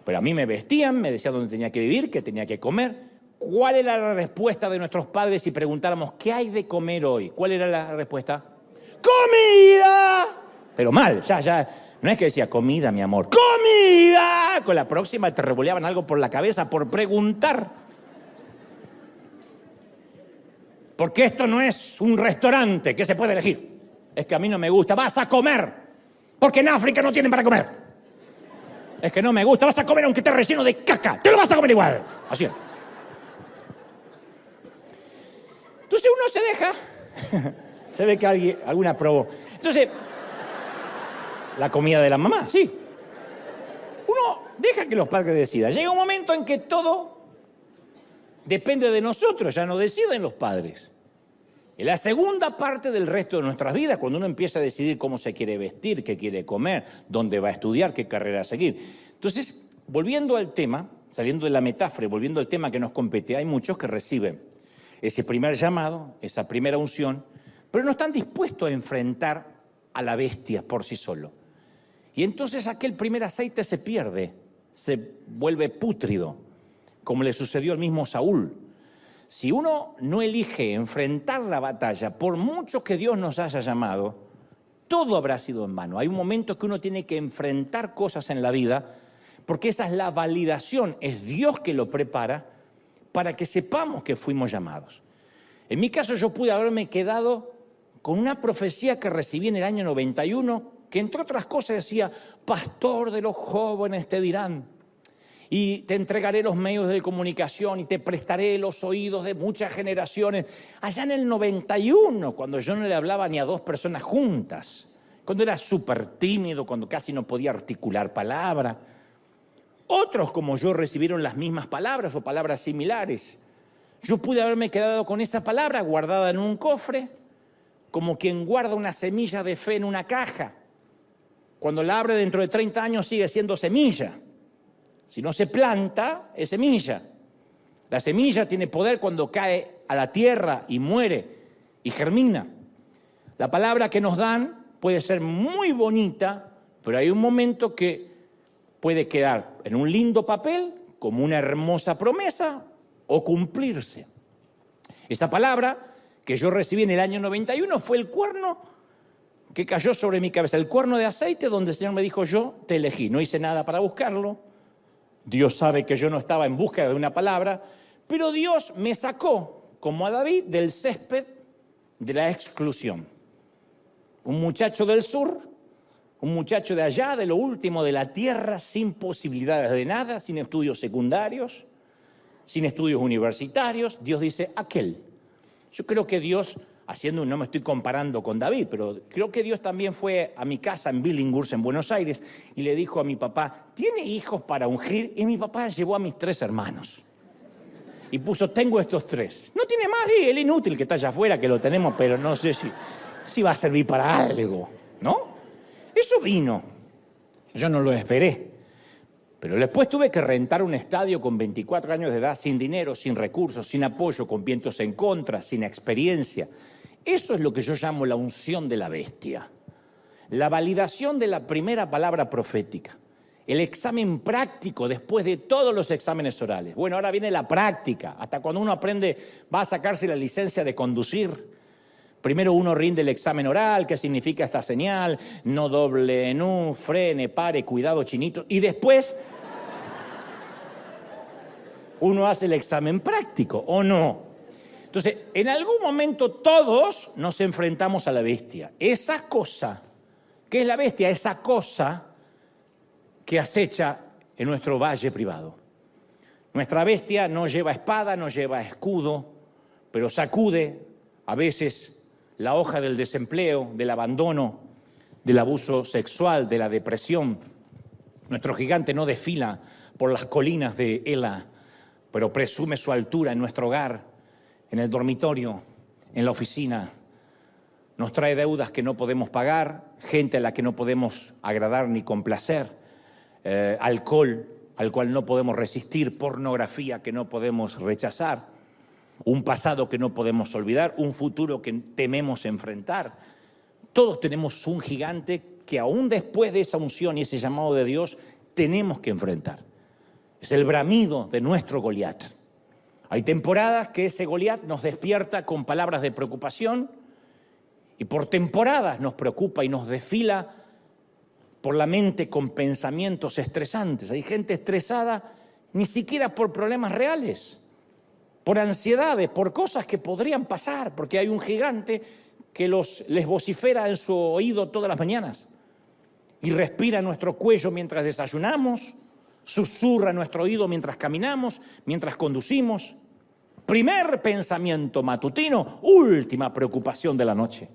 Pero a mí me vestían, me decían dónde tenía que vivir, qué tenía que comer. ¿Cuál era la respuesta de nuestros padres si preguntáramos qué hay de comer hoy? ¿Cuál era la respuesta? ¡Comida! Pero mal, ya. No es que decía comida, mi amor. ¡Comida! Con la próxima te revoleaban algo por la cabeza por preguntar. Porque esto no es un restaurante que se puede elegir. Es que a mí no me gusta. Vas a comer. Porque en África no tienen para comer. Es que no me gusta. Vas a comer aunque esté relleno de caca. Te lo vas a comer igual. Así es. Entonces uno se deja. Se ve que alguna probó. Entonces, la comida de la mamá, sí. Uno deja que los padres decidan. Llega un momento en que todo depende de nosotros, ya no deciden los padres. En la segunda parte del resto de nuestras vidas, cuando uno empieza a decidir cómo se quiere vestir, qué quiere comer, dónde va a estudiar, qué carrera seguir. Entonces, volviendo al tema, saliendo de la metáfora y volviendo al tema que nos compete, hay muchos que reciben ese primer llamado, esa primera unción, pero no están dispuestos a enfrentar a la bestia por sí solo. Y entonces aquel primer aceite se pierde, se vuelve pútrido, como le sucedió al mismo Saúl. Si uno no elige enfrentar la batalla, por mucho que Dios nos haya llamado, todo habrá sido en vano. Hay un momento que uno tiene que enfrentar cosas en la vida, porque esa es la validación, es Dios que lo prepara para que sepamos que fuimos llamados. En mi caso yo pude haberme quedado con una profecía que recibí en el año 91, que entre otras cosas decía, pastor de los jóvenes te dirán, y te entregaré los medios de comunicación y te prestaré los oídos de muchas generaciones. Allá en el 91, cuando yo no le hablaba ni a dos personas juntas, cuando era súper tímido, cuando casi no podía articular palabra. Otros como yo recibieron las mismas palabras o palabras similares. Yo pude haberme quedado con esa palabra guardada en un cofre, como quien guarda una semilla de fe en una caja. Cuando la abre dentro de 30 años sigue siendo semilla. Si no se planta, es semilla. La semilla tiene poder cuando cae a la tierra y muere y germina. La palabra que nos dan puede ser muy bonita, pero hay un momento que puede quedar en un lindo papel como una hermosa promesa o cumplirse. Esa palabra que yo recibí en el año 91 fue el cuerno que cayó sobre mi cabeza, el cuerno de aceite donde el Señor me dijo, yo te elegí. No hice nada para buscarlo. Dios sabe que yo no estaba en búsqueda de una palabra, pero Dios me sacó, como a David, del césped de la exclusión. Un muchacho del sur, un muchacho de allá, de lo último de la tierra, sin posibilidades de nada, sin estudios secundarios, sin estudios universitarios. Dios dice, aquel Yo creo que Dios, no me estoy comparando con David, pero creo que Dios también fue a mi casa en Billinghurst, en Buenos Aires, y le dijo a mi papá, ¿tiene hijos para ungir? Y mi papá llevó a mis 3 hermanos. Y puso, tengo estos 3. No tiene más, y el inútil que está allá afuera, que lo tenemos, pero no sé si va a servir para algo, ¿no? Eso vino. Yo no lo esperé. Pero después tuve que rentar un estadio con 24 años de edad, sin dinero, sin recursos, sin apoyo, con vientos en contra, sin experiencia. Eso es lo que yo llamo la unción de la bestia. La validación de la primera palabra profética. El examen práctico después de todos los exámenes orales. Bueno, ahora viene la práctica. Hasta cuando uno aprende, va a sacarse la licencia de conducir. Primero uno rinde el examen oral, qué significa esta señal, no doble en U, frene, pare, cuidado, chinito. Y después uno hace el examen práctico, ¿o no? Entonces, en algún momento todos nos enfrentamos a la bestia. Esa cosa, ¿qué es la bestia? Esa cosa que acecha en nuestro valle privado. Nuestra bestia no lleva espada, no lleva escudo, pero sacude a veces la hoja del desempleo, del abandono, del abuso sexual, de la depresión. Nuestro gigante no desfila por las colinas de Ela, pero presume su altura en nuestro hogar, en el dormitorio, en la oficina. Nos trae deudas que no podemos pagar, gente a la que no podemos agradar ni complacer, alcohol al cual no podemos resistir, pornografía que no podemos rechazar, un pasado que no podemos olvidar, un futuro que tememos enfrentar. Todos tenemos un gigante que aún después de esa unción y ese llamado de Dios tenemos que enfrentar. Es el bramido de nuestro Goliat. Hay temporadas que ese Goliat nos despierta con palabras de preocupación y por temporadas nos preocupa y nos desfila por la mente con pensamientos estresantes. Hay gente estresada ni siquiera por problemas reales, por ansiedades, por cosas que podrían pasar, porque hay un gigante que les vocifera en su oído todas las mañanas y respira en nuestro cuello mientras desayunamos, susurra en nuestro oído mientras caminamos, mientras conducimos. Primer pensamiento matutino, última preocupación de la noche.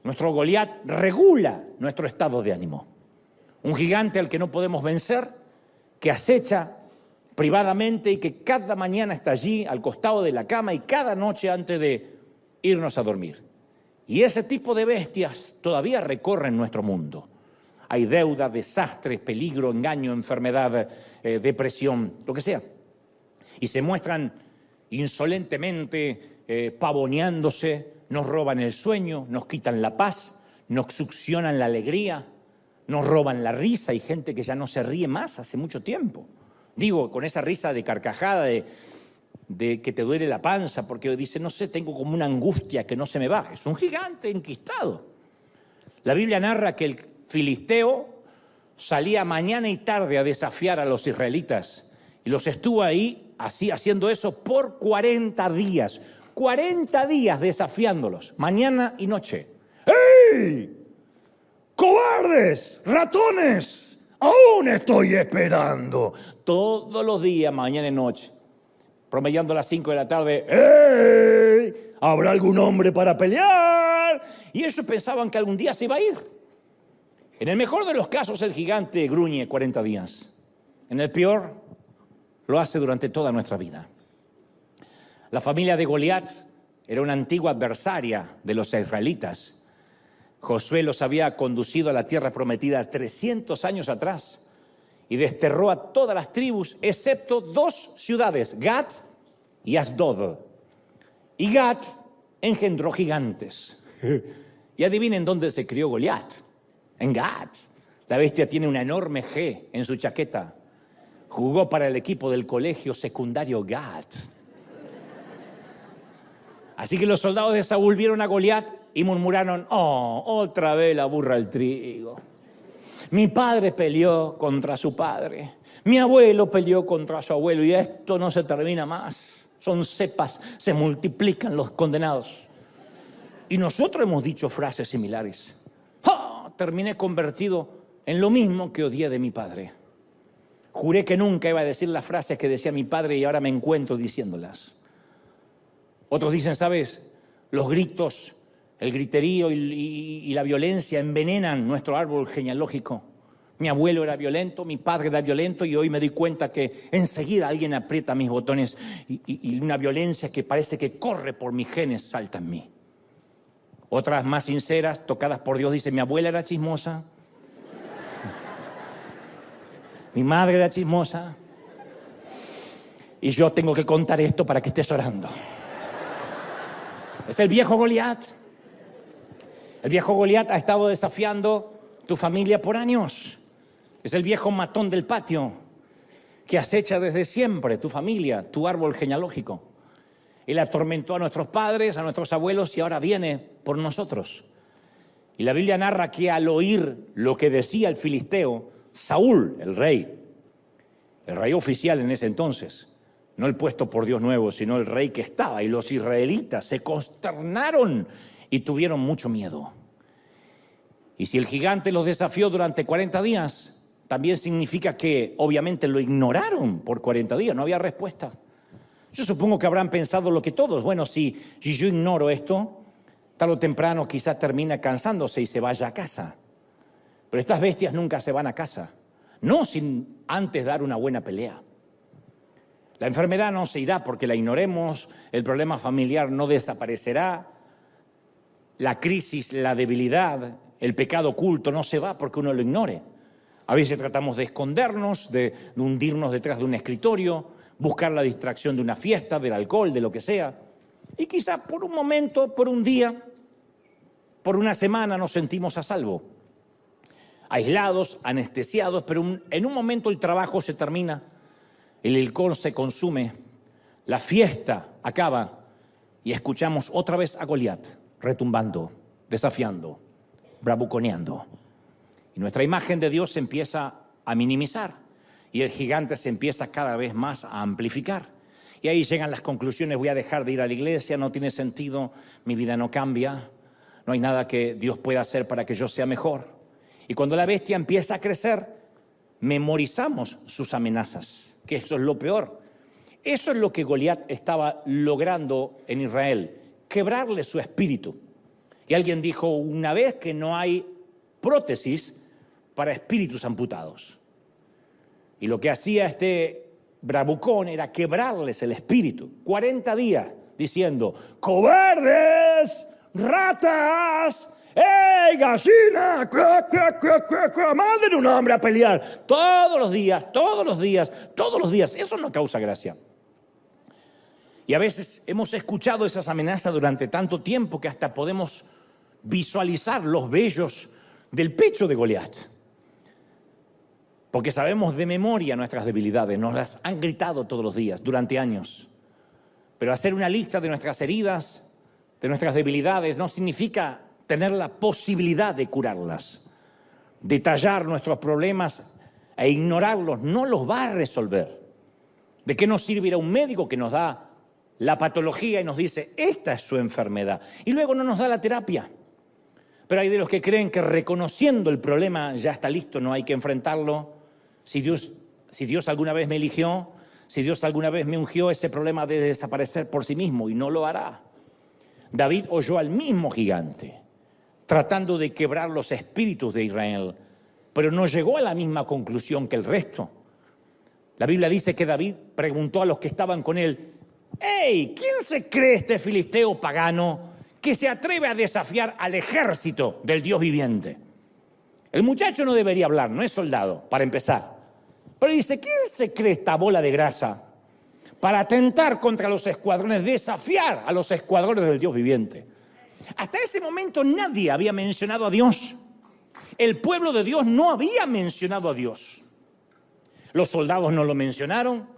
Nuestro Goliat regula nuestro estado de ánimo. Un gigante al que no podemos vencer, que acecha privadamente y que cada mañana está allí al costado de la cama y cada noche antes de irnos a dormir. Y ese tipo de bestias todavía recorren nuestro mundo. Hay deuda, desastres, peligro, engaño, enfermedad, depresión, lo que sea. Y se muestran insolentemente pavoneándose, nos roban el sueño, nos quitan la paz, nos succionan la alegría, nos roban la risa. Hay gente que ya no se ríe más hace mucho tiempo. Digo, con esa risa de carcajada, de que te duele la panza, porque dice, no sé, tengo como una angustia que no se me va. Es un gigante enquistado. La Biblia narra que el filisteo salía mañana y tarde a desafiar a los israelitas y los estuvo ahí así, haciendo eso por 40 días. 40 días desafiándolos, mañana y noche. ¡Ey! ¡Cobardes! ¡Ratones! ¡Aún estoy esperando! Todos los días, mañana y noche, promediando a las 5 de la tarde. ¡Ey! ¿Habrá algún hombre para pelear? Y ellos pensaban que algún día se iba a ir. En el mejor de los casos, el gigante gruñe 40 días. En el peor, lo hace durante toda nuestra vida. La familia de Goliat era una antigua adversaria de los israelitas. Josué los había conducido a la tierra prometida 300 años atrás y desterró a todas las tribus, excepto 2 ciudades, Gat y Asdod. Y Gat engendró gigantes. Y adivinen dónde se crió Goliat. En Gat. La bestia tiene una enorme G en su chaqueta. Jugó para el equipo del colegio secundario Gat. Así que los soldados de Saúl vieron a Goliat y murmuraron, oh, otra vez la burra al trigo. Mi padre peleó contra su padre. Mi abuelo peleó contra su abuelo y esto no se termina más. Son cepas, se multiplican los condenados. Y nosotros hemos dicho frases similares. ¡Oh! Terminé convertido en lo mismo que odié de mi padre. Juré que nunca iba a decir las frases que decía mi padre y ahora me encuentro diciéndolas. Otros dicen, ¿sabes? Los gritos, el griterío y la violencia envenenan nuestro árbol genealógico. Mi abuelo era violento, mi padre era violento y hoy me di cuenta que enseguida alguien aprieta mis botones y una violencia que parece que corre por mis genes salta en mí. Otras más sinceras, tocadas por Dios, dicen, mi abuela era chismosa, mi madre era chismosa y yo tengo que contar esto para que estés orando. Es el viejo Goliat. El viejo Goliat ha estado desafiando tu familia por años. Es el viejo matón del patio que acecha desde siempre tu familia, tu árbol genealógico. Él atormentó a nuestros padres, a nuestros abuelos y ahora viene por nosotros. Y la Biblia narra que al oír lo que decía el filisteo, Saúl, el rey oficial en ese entonces, no el puesto por Dios nuevo, sino el rey que estaba, y los israelitas se consternaron y tuvieron mucho miedo. Y si el gigante los desafió durante 40 días, también significa que obviamente lo ignoraron por 40 días, no había respuesta. Yo supongo que habrán pensado lo que todos, bueno, si yo ignoro esto, tarde o temprano quizás termine cansándose y se vaya a casa. Pero estas bestias nunca se van a casa, no sin antes dar una buena pelea. La enfermedad no se irá porque la ignoremos, el problema familiar no desaparecerá, la crisis, la debilidad, el pecado oculto no se va porque uno lo ignore. A veces tratamos de escondernos, de hundirnos detrás de un escritorio, buscar la distracción de una fiesta, del alcohol, de lo que sea. Y quizás por un momento, por un día, por una semana nos sentimos a salvo. Aislados, anestesiados, pero en un momento el trabajo se termina, el alcohol se consume, la fiesta acaba y escuchamos otra vez a Goliat retumbando, desafiando, bravuconeando. Y nuestra imagen de Dios se empieza a minimizar y el gigante se empieza cada vez más a amplificar. Y ahí llegan las conclusiones, voy a dejar de ir a la iglesia, no tiene sentido, mi vida no cambia, no hay nada que Dios pueda hacer para que yo sea mejor. Y cuando la bestia empieza a crecer, memorizamos sus amenazas, que eso es lo peor. Eso es lo que Goliat estaba logrando en Israel, quebrarle su espíritu. Y alguien dijo una vez que no hay prótesis para espíritus amputados. Y lo que hacía este bravucón era quebrarles el espíritu. 40 días diciendo, ¡cobardes! ¡Ratas! ¡Ey, gallina! ¡Manden un hombre a pelear! Todos los días, todos los días, todos los días. Eso no causa gracia. Y a veces hemos escuchado esas amenazas durante tanto tiempo que hasta podemos visualizar los vellos del pecho de Goliat. Porque sabemos de memoria nuestras debilidades, nos las han gritado todos los días, durante años. Pero hacer una lista de nuestras heridas, de nuestras debilidades, no significa tener la posibilidad de curarlas. Detallar nuestros problemas e ignorarlos no los va a resolver. ¿De qué nos sirve ir a un médico que nos da la patología y nos dice, esta es su enfermedad? Y luego no nos da la terapia. Pero hay de los que creen que reconociendo el problema ya está listo, no hay que enfrentarlo. Si Dios alguna vez me eligió, si Dios alguna vez me ungió, ese problema debe desaparecer por sí mismo y no lo hará. David oyó al mismo gigante tratando de quebrar los espíritus de Israel, pero no llegó a la misma conclusión que el resto. La Biblia dice que David preguntó a los que estaban con él, ¡Ey! ¿Quién se cree este filisteo pagano que se atreve a desafiar al ejército del Dios viviente? El muchacho no debería hablar, no es soldado, para empezar. Pero dice, ¿quién se cree esta bola de grasa para atentar contra los escuadrones, desafiar a los escuadrones del Dios viviente? Hasta ese momento nadie había mencionado a Dios. El pueblo de Dios no había mencionado a Dios. Los soldados no lo mencionaron,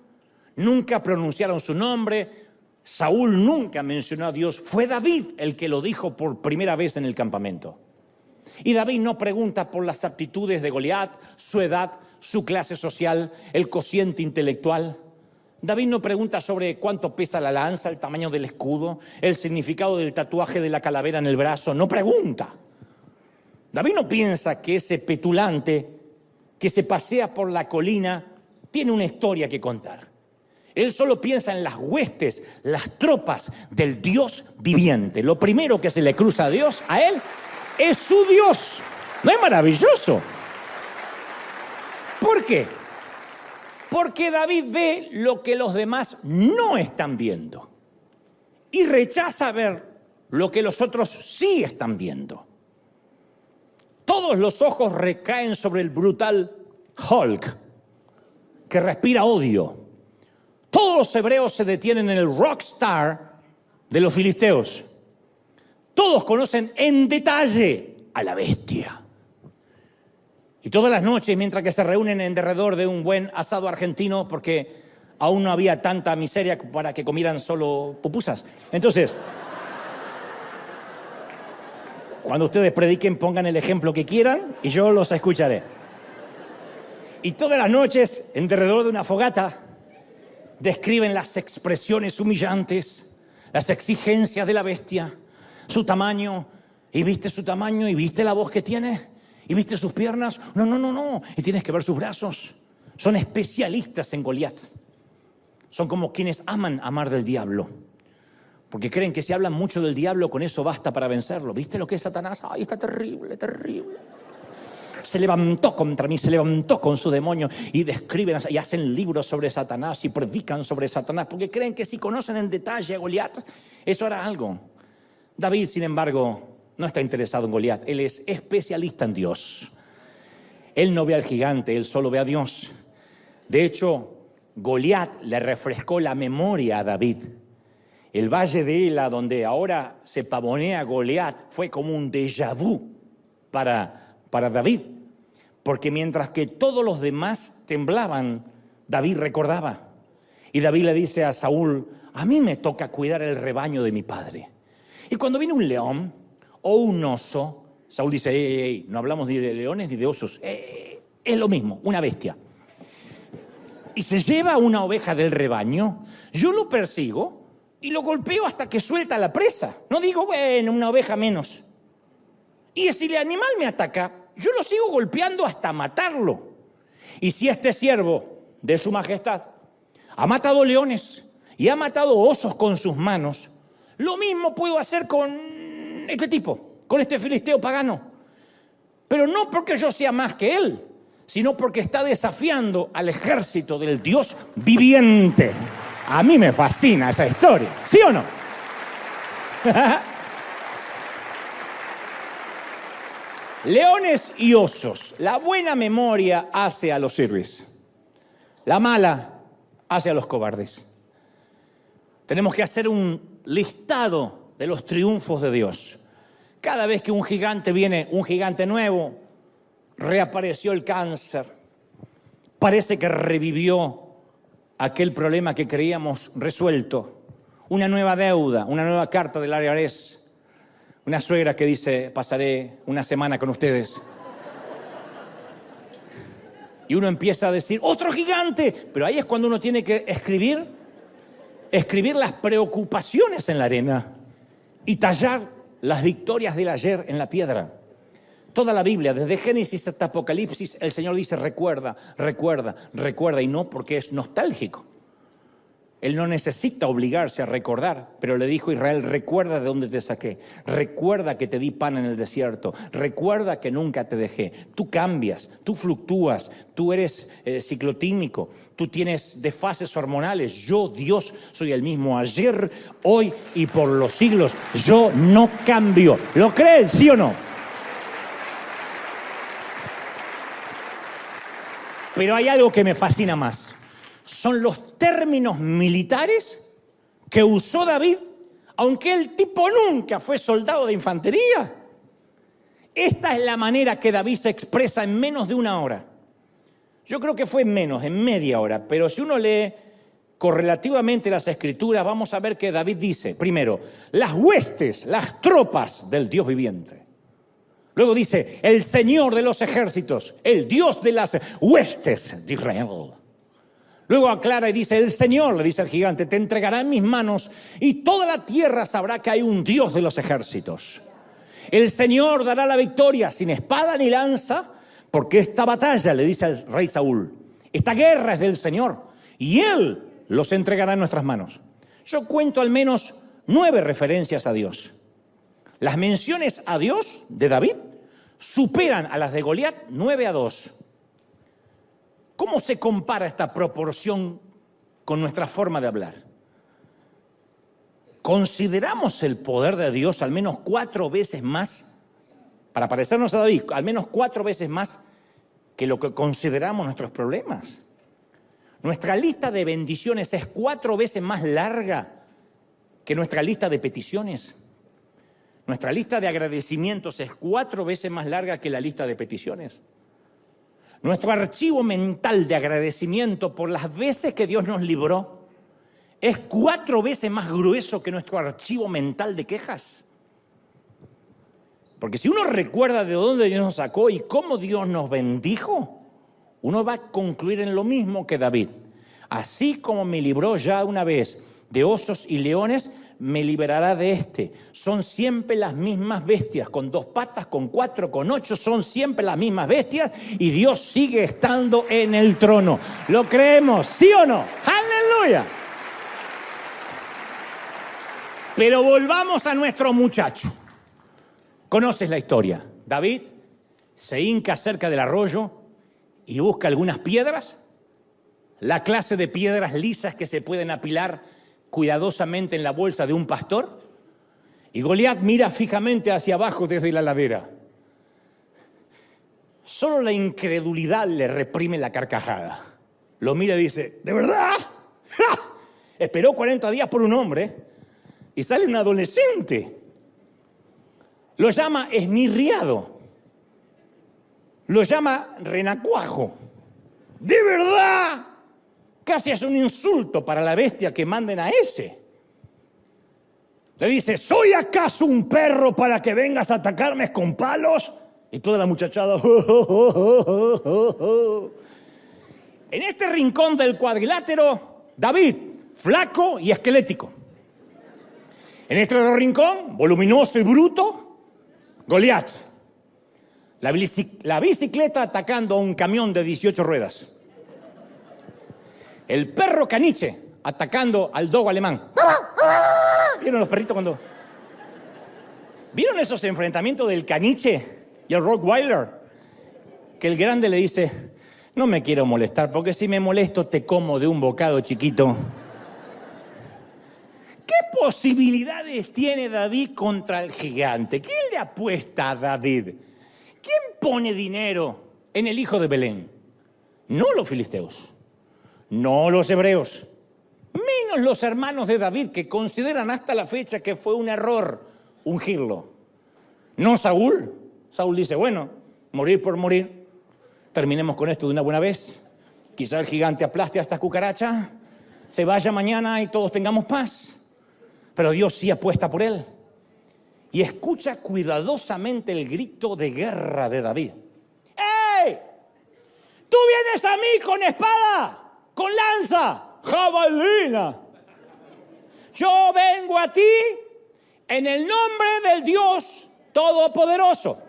nunca pronunciaron su nombre. Saúl nunca mencionó a Dios. Fue David el que lo dijo por primera vez en el campamento. Y David no pregunta por las aptitudes de Goliat, su edad, su clase social, el cociente intelectual. David no pregunta sobre cuánto pesa la lanza, el tamaño del escudo, el significado del tatuaje de la calavera en el brazo. No pregunta. David no piensa que ese petulante que se pasea por la colina tiene una historia que contar. Él solo piensa en las huestes, las tropas del Dios viviente. Lo primero que se le cruza a Dios, a Él, es su Dios. ¿No es maravilloso? ¿Por qué? Porque David ve lo que los demás no están viendo y rechaza ver lo que los otros sí están viendo. Todos los ojos recaen sobre el brutal Hulk, que respira odio. Todos los hebreos se detienen en el rockstar de los filisteos. Todos conocen en detalle a la bestia. Y todas las noches, mientras que se reúnen en derredor de un buen asado argentino, porque aún no había tanta miseria para que comieran solo pupusas. Entonces, cuando ustedes prediquen, pongan el ejemplo que quieran y yo los escucharé. Y todas las noches, en derredor de una fogata, describen las expresiones humillantes, las exigencias de la bestia, su tamaño. ¿Y viste su tamaño? ¿Y viste la voz que tiene? ¿Y viste sus piernas? No. Y tienes que ver sus brazos. Son especialistas en Goliat. Son como quienes aman amar del diablo. Porque creen que si hablan mucho del diablo, con eso basta para vencerlo. ¿Viste lo que es Satanás? ¡Ay, está terrible, terrible! Se levantó contra mí, se levantó con su demonio. Y describen y hacen libros sobre Satanás y predican sobre Satanás. Porque creen que si conocen en detalle a Goliat, eso hará algo. David, sin embargo, no está interesado en Goliat. Él es especialista en Dios. Él no ve al gigante, él solo ve a Dios. De hecho, Goliat le refrescó la memoria a David. El valle de Ela, donde ahora se pavonea Goliat, fue como un déjà vu para David. Porque mientras que todos los demás temblaban, David recordaba. Y David le dice a Saúl: a mí me toca cuidar el rebaño de mi padre. Y cuando viene un león o un oso, Saúl dice: ey, no hablamos ni de leones ni de osos, es lo mismo, una bestia. Y se lleva una oveja del rebaño, yo lo persigo y lo golpeo hasta que suelta la presa. No digo, bueno, una oveja menos. Y si el animal me ataca, yo lo sigo golpeando hasta matarlo. Y si este siervo de su majestad ha matado leones y ha matado osos con sus manos, lo mismo puedo hacer con este tipo, con este filisteo pagano. Pero no porque yo sea más que él, sino porque está desafiando al ejército del Dios viviente. A mí me fascina esa historia, ¿sí o no? Leones y osos. La buena memoria hace a los héroes. La mala hace a los cobardes. Tenemos que hacer un listado de los triunfos de Dios. Cada vez que un gigante viene, un gigante nuevo, reapareció el cáncer. Parece que revivió aquel problema que creíamos resuelto. Una nueva deuda, una nueva carta del IRS. Una suegra que dice: pasaré una semana con ustedes. Y uno empieza a decir: ¡otro gigante! Pero ahí es cuando uno tiene que escribir las preocupaciones en la arena y tallar las victorias del ayer en la piedra. Toda la Biblia, desde Génesis hasta Apocalipsis, el Señor dice: recuerda, recuerda, recuerda. Y no porque es nostálgico. Él no necesita obligarse a recordar, pero le dijo a Israel: recuerda de dónde te saqué, recuerda que te di pan en el desierto, recuerda que nunca te dejé. Tú cambias, tú fluctúas, tú eres ciclotímico, tú tienes desfases hormonales. Yo, Dios, soy el mismo ayer, hoy y por los siglos. Yo no cambio. ¿Lo creen, sí o no? Pero hay algo que me fascina más. Son los términos militares que usó David, aunque el tipo nunca fue soldado de infantería. Esta es la manera que David se expresa en menos de una hora. Yo creo que fue menos, en media hora, pero si uno lee correlativamente las escrituras, vamos a ver que David dice, primero, las huestes, las tropas del Dios viviente. Luego dice, el Señor de los ejércitos, el Dios de las huestes de Israel. Luego aclara y dice, el Señor, le dice al gigante, te entregará en mis manos y toda la tierra sabrá que hay un Dios de los ejércitos. El Señor dará la victoria sin espada ni lanza, porque esta batalla, le dice al rey Saúl, esta guerra es del Señor y Él los entregará en nuestras manos. Yo cuento al menos 9 referencias a Dios. Las menciones a Dios de David superan a las de Goliat 9-2. ¿Cómo se compara esta proporción con nuestra forma de hablar? ¿Consideramos el poder de Dios al menos 4 veces más, para parecernos a David, al menos 4 veces más que lo que consideramos nuestros problemas? Nuestra lista de bendiciones es 4 veces más larga que nuestra lista de peticiones. Nuestra lista de agradecimientos es 4 veces más larga que la lista de peticiones. Nuestro archivo mental de agradecimiento por las veces que Dios nos libró es 4 veces más grueso que nuestro archivo mental de quejas. Porque si uno recuerda de dónde Dios nos sacó y cómo Dios nos bendijo, uno va a concluir en lo mismo que David. Así como me libró ya una vez de osos y leones, me liberará de este. Son siempre las mismas bestias, con 2 patas, con 4, con 8, son siempre las mismas bestias y Dios sigue estando en el trono. ¿Lo creemos? ¿Sí o no? ¡Aleluya! Pero volvamos a nuestro muchacho. Conoces la historia. David se hinca cerca del arroyo y busca algunas piedras, la clase de piedras lisas que se pueden apilar cuidadosamente en la bolsa de un pastor, y Goliat mira fijamente hacia abajo desde la ladera. Solo la incredulidad le reprime la carcajada. Lo mira y dice, ¿de verdad? ¡Ja! Esperó 40 días por un hombre y sale un adolescente. Lo llama esmirriado. Lo llama renacuajo. ¿De verdad? Casi es un insulto para la bestia que manden a ese. Le dice, ¿soy acaso un perro para que vengas a atacarme con palos? Y toda la muchachada. En este rincón del cuadrilátero, David, flaco y esquelético. En este otro rincón, voluminoso y bruto, Goliat. La bicicleta atacando a un camión de 18 ruedas. El perro caniche atacando al dogo alemán. ¿Vieron los perritos cuando...? ¿Vieron esos enfrentamientos del caniche y el Rottweiler? Que el grande le dice, no me quiero molestar, porque si me molesto te como de un bocado chiquito. ¿Qué posibilidades tiene David contra el gigante? ¿Quién le apuesta a David? ¿Quién pone dinero en el hijo de Belén? No los filisteos, no los hebreos, menos los hermanos de David, que consideran hasta la fecha que fue un error ungirlo. No Saúl. Saúl dice, bueno, morir por morir, terminemos con esto de una buena vez. Quizá el gigante aplaste a esta cucaracha, se vaya mañana y todos tengamos paz. Pero Dios sí apuesta por él. Y escucha cuidadosamente el grito de guerra de David. ¡Ey! ¡Tú vienes a mí con espada, con lanza, jabalina! Yo vengo a ti en el nombre del Dios Todopoderoso,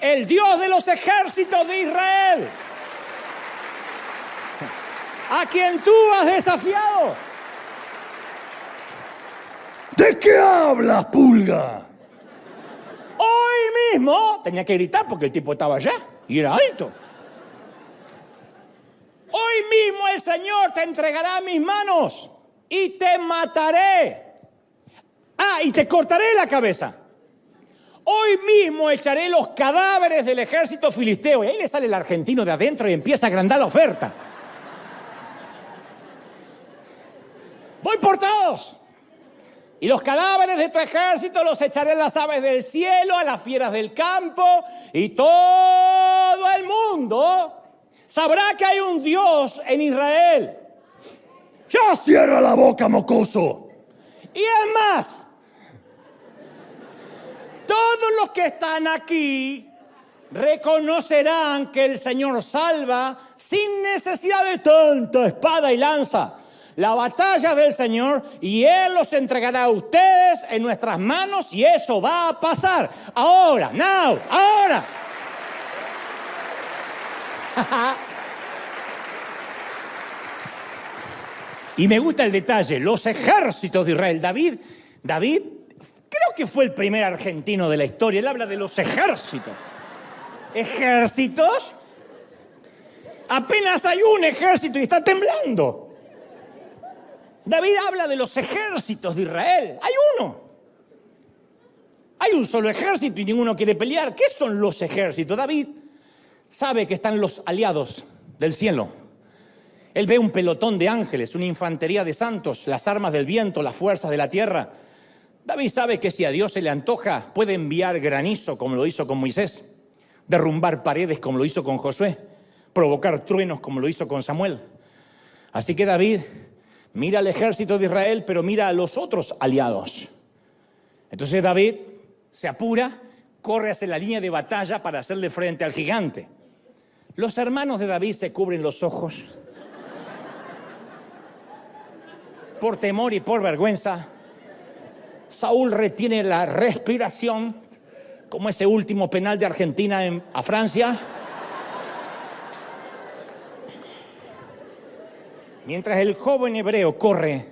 el Dios de los ejércitos de Israel, a quien tú has desafiado. ¿De qué hablas, pulga? Hoy mismo tenía que gritar porque el tipo estaba allá y era alto. Hoy mismo el Señor te entregará a mis manos y te mataré. Y te cortaré la cabeza. Hoy mismo echaré los cadáveres del ejército filisteo. Y ahí le sale el argentino de adentro y empieza a agrandar la oferta. Voy por todos. Y los cadáveres de tu ejército los echaré a las aves del cielo, a las fieras del campo, y todo el mundo sabrá que hay un Dios en Israel. ¡Ya cierra la boca, mocoso! Y es más, todos los que están aquí reconocerán que el Señor salva sin necesidad de tanta espada y lanza. La batalla del Señor, y Él los entregará a ustedes en nuestras manos, y eso va a pasar. Ahora, ahora. Y me gusta el detalle, los ejércitos de Israel. David creo que fue el primer argentino de la historia. Él habla de los ejércitos. ¿Ejércitos? Apenas hay un ejército y está temblando. David habla de los ejércitos de Israel. Hay uno. Hay un solo ejército y ninguno quiere pelear. ¿Qué son los ejércitos? David sabe que están los aliados del cielo. Él ve un pelotón de ángeles, una infantería de santos, las armas del viento, las fuerzas de la tierra. David sabe que si a Dios se le antoja, puede enviar granizo como lo hizo con Moisés, derrumbar paredes como lo hizo con Josué, provocar truenos como lo hizo con Samuel. Así que David mira al ejército de Israel, pero mira a los otros aliados. Entonces David se apura, corre hacia la línea de batalla para hacerle frente al gigante. Los hermanos de David se cubren los ojos por temor y por vergüenza. Saúl retiene la respiración, como ese último penal de Argentina a Francia. Mientras el joven hebreo corre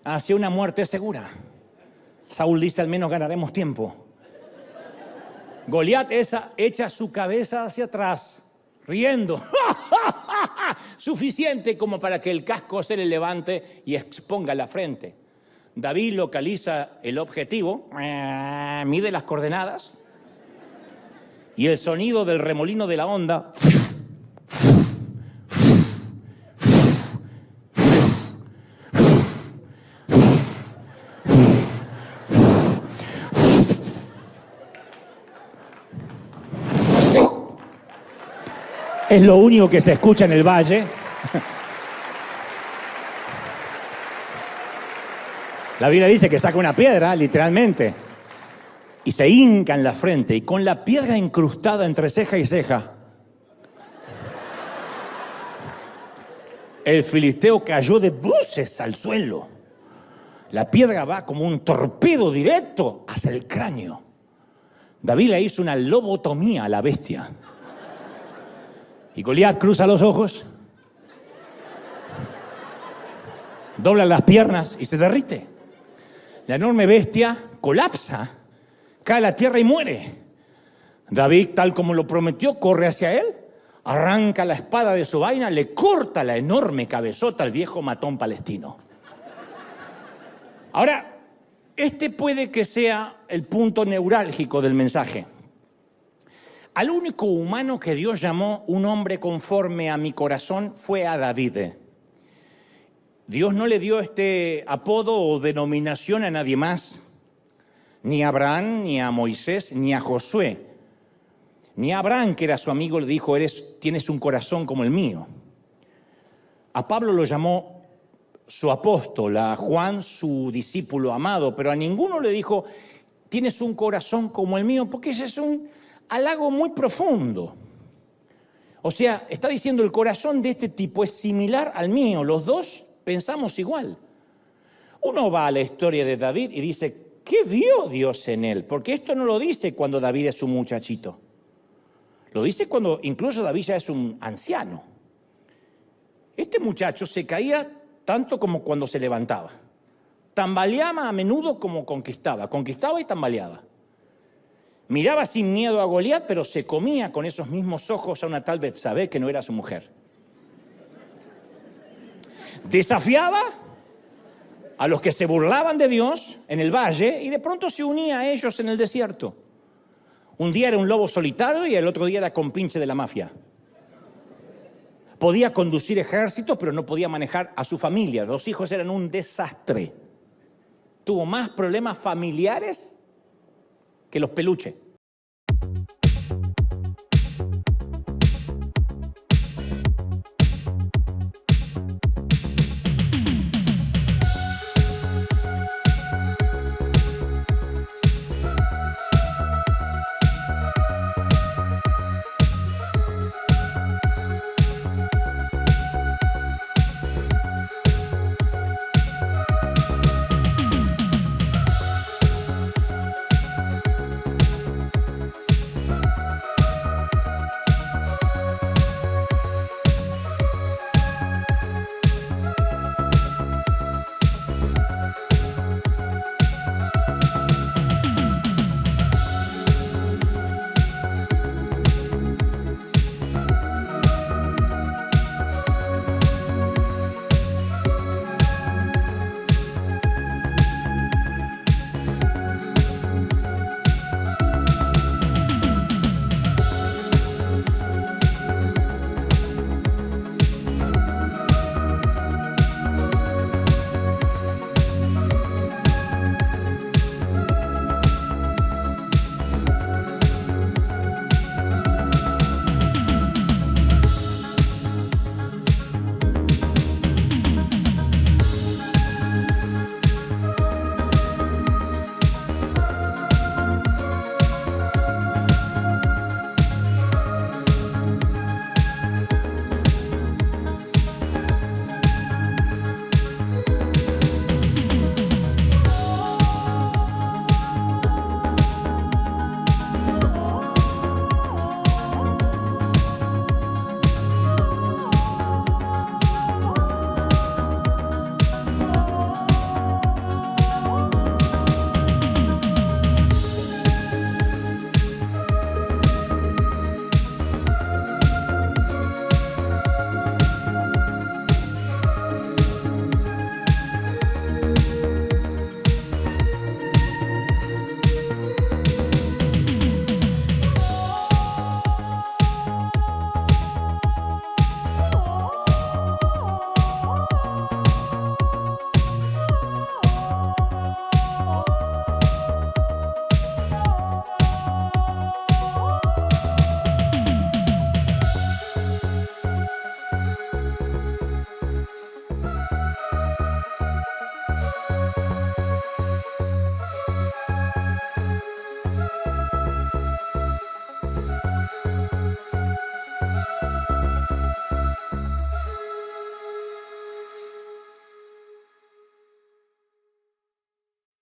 hacia una muerte segura, Saúl dice: al menos ganaremos tiempo. Goliat echa su cabeza hacia atrás, riendo. Suficiente como para que el casco se le levante y exponga la frente. David localiza el objetivo, mide las coordenadas y el sonido del remolino de la onda es lo único que se escucha en el valle. La Biblia dice que saca una piedra, literalmente, y se hinca en la frente, y con la piedra incrustada entre ceja y ceja, el filisteo cayó de bruces al suelo. La piedra va como un torpedo directo hacia el cráneo. David le hizo una lobotomía a la bestia. Y Goliat cruza los ojos, dobla las piernas y se derrite. La enorme bestia colapsa, cae a la tierra y muere. David, tal como lo prometió, corre hacia él, arranca la espada de su vaina, le corta la enorme cabezota al viejo matón palestino. Ahora, este puede que sea el punto neurálgico del mensaje. Al único humano que Dios llamó un hombre conforme a mi corazón fue a David. Dios no le dio este apodo o denominación a nadie más, ni a Abraham, ni a Moisés, ni a Josué. Ni a Abraham, que era su amigo, le dijo: tienes un corazón como el mío. A Pablo lo llamó su apóstol, a Juan su discípulo amado, pero a ninguno le dijo: tienes un corazón como el mío, porque ese es un halago muy profundo. O sea, está diciendo: el corazón de este tipo es similar al mío, los dos pensamos igual. Uno va a la historia de David y dice: ¿qué vio Dios en él? Porque esto no lo dice cuando David es un muchachito. Lo dice cuando incluso David ya es un anciano. Este muchacho se caía tanto como cuando se levantaba. Tambaleaba a menudo como conquistaba. Conquistaba y tambaleaba. Miraba sin miedo a Goliat, pero se comía con esos mismos ojos a una tal Betsabé que no era su mujer. Desafiaba a los que se burlaban de Dios en el valle y de pronto se unía a ellos en el desierto. Un día era un lobo solitario y el otro día era compinche de la mafia. Podía conducir ejércitos, pero no podía manejar a su familia. Los hijos eran un desastre. Tuvo más problemas familiares que los peluches.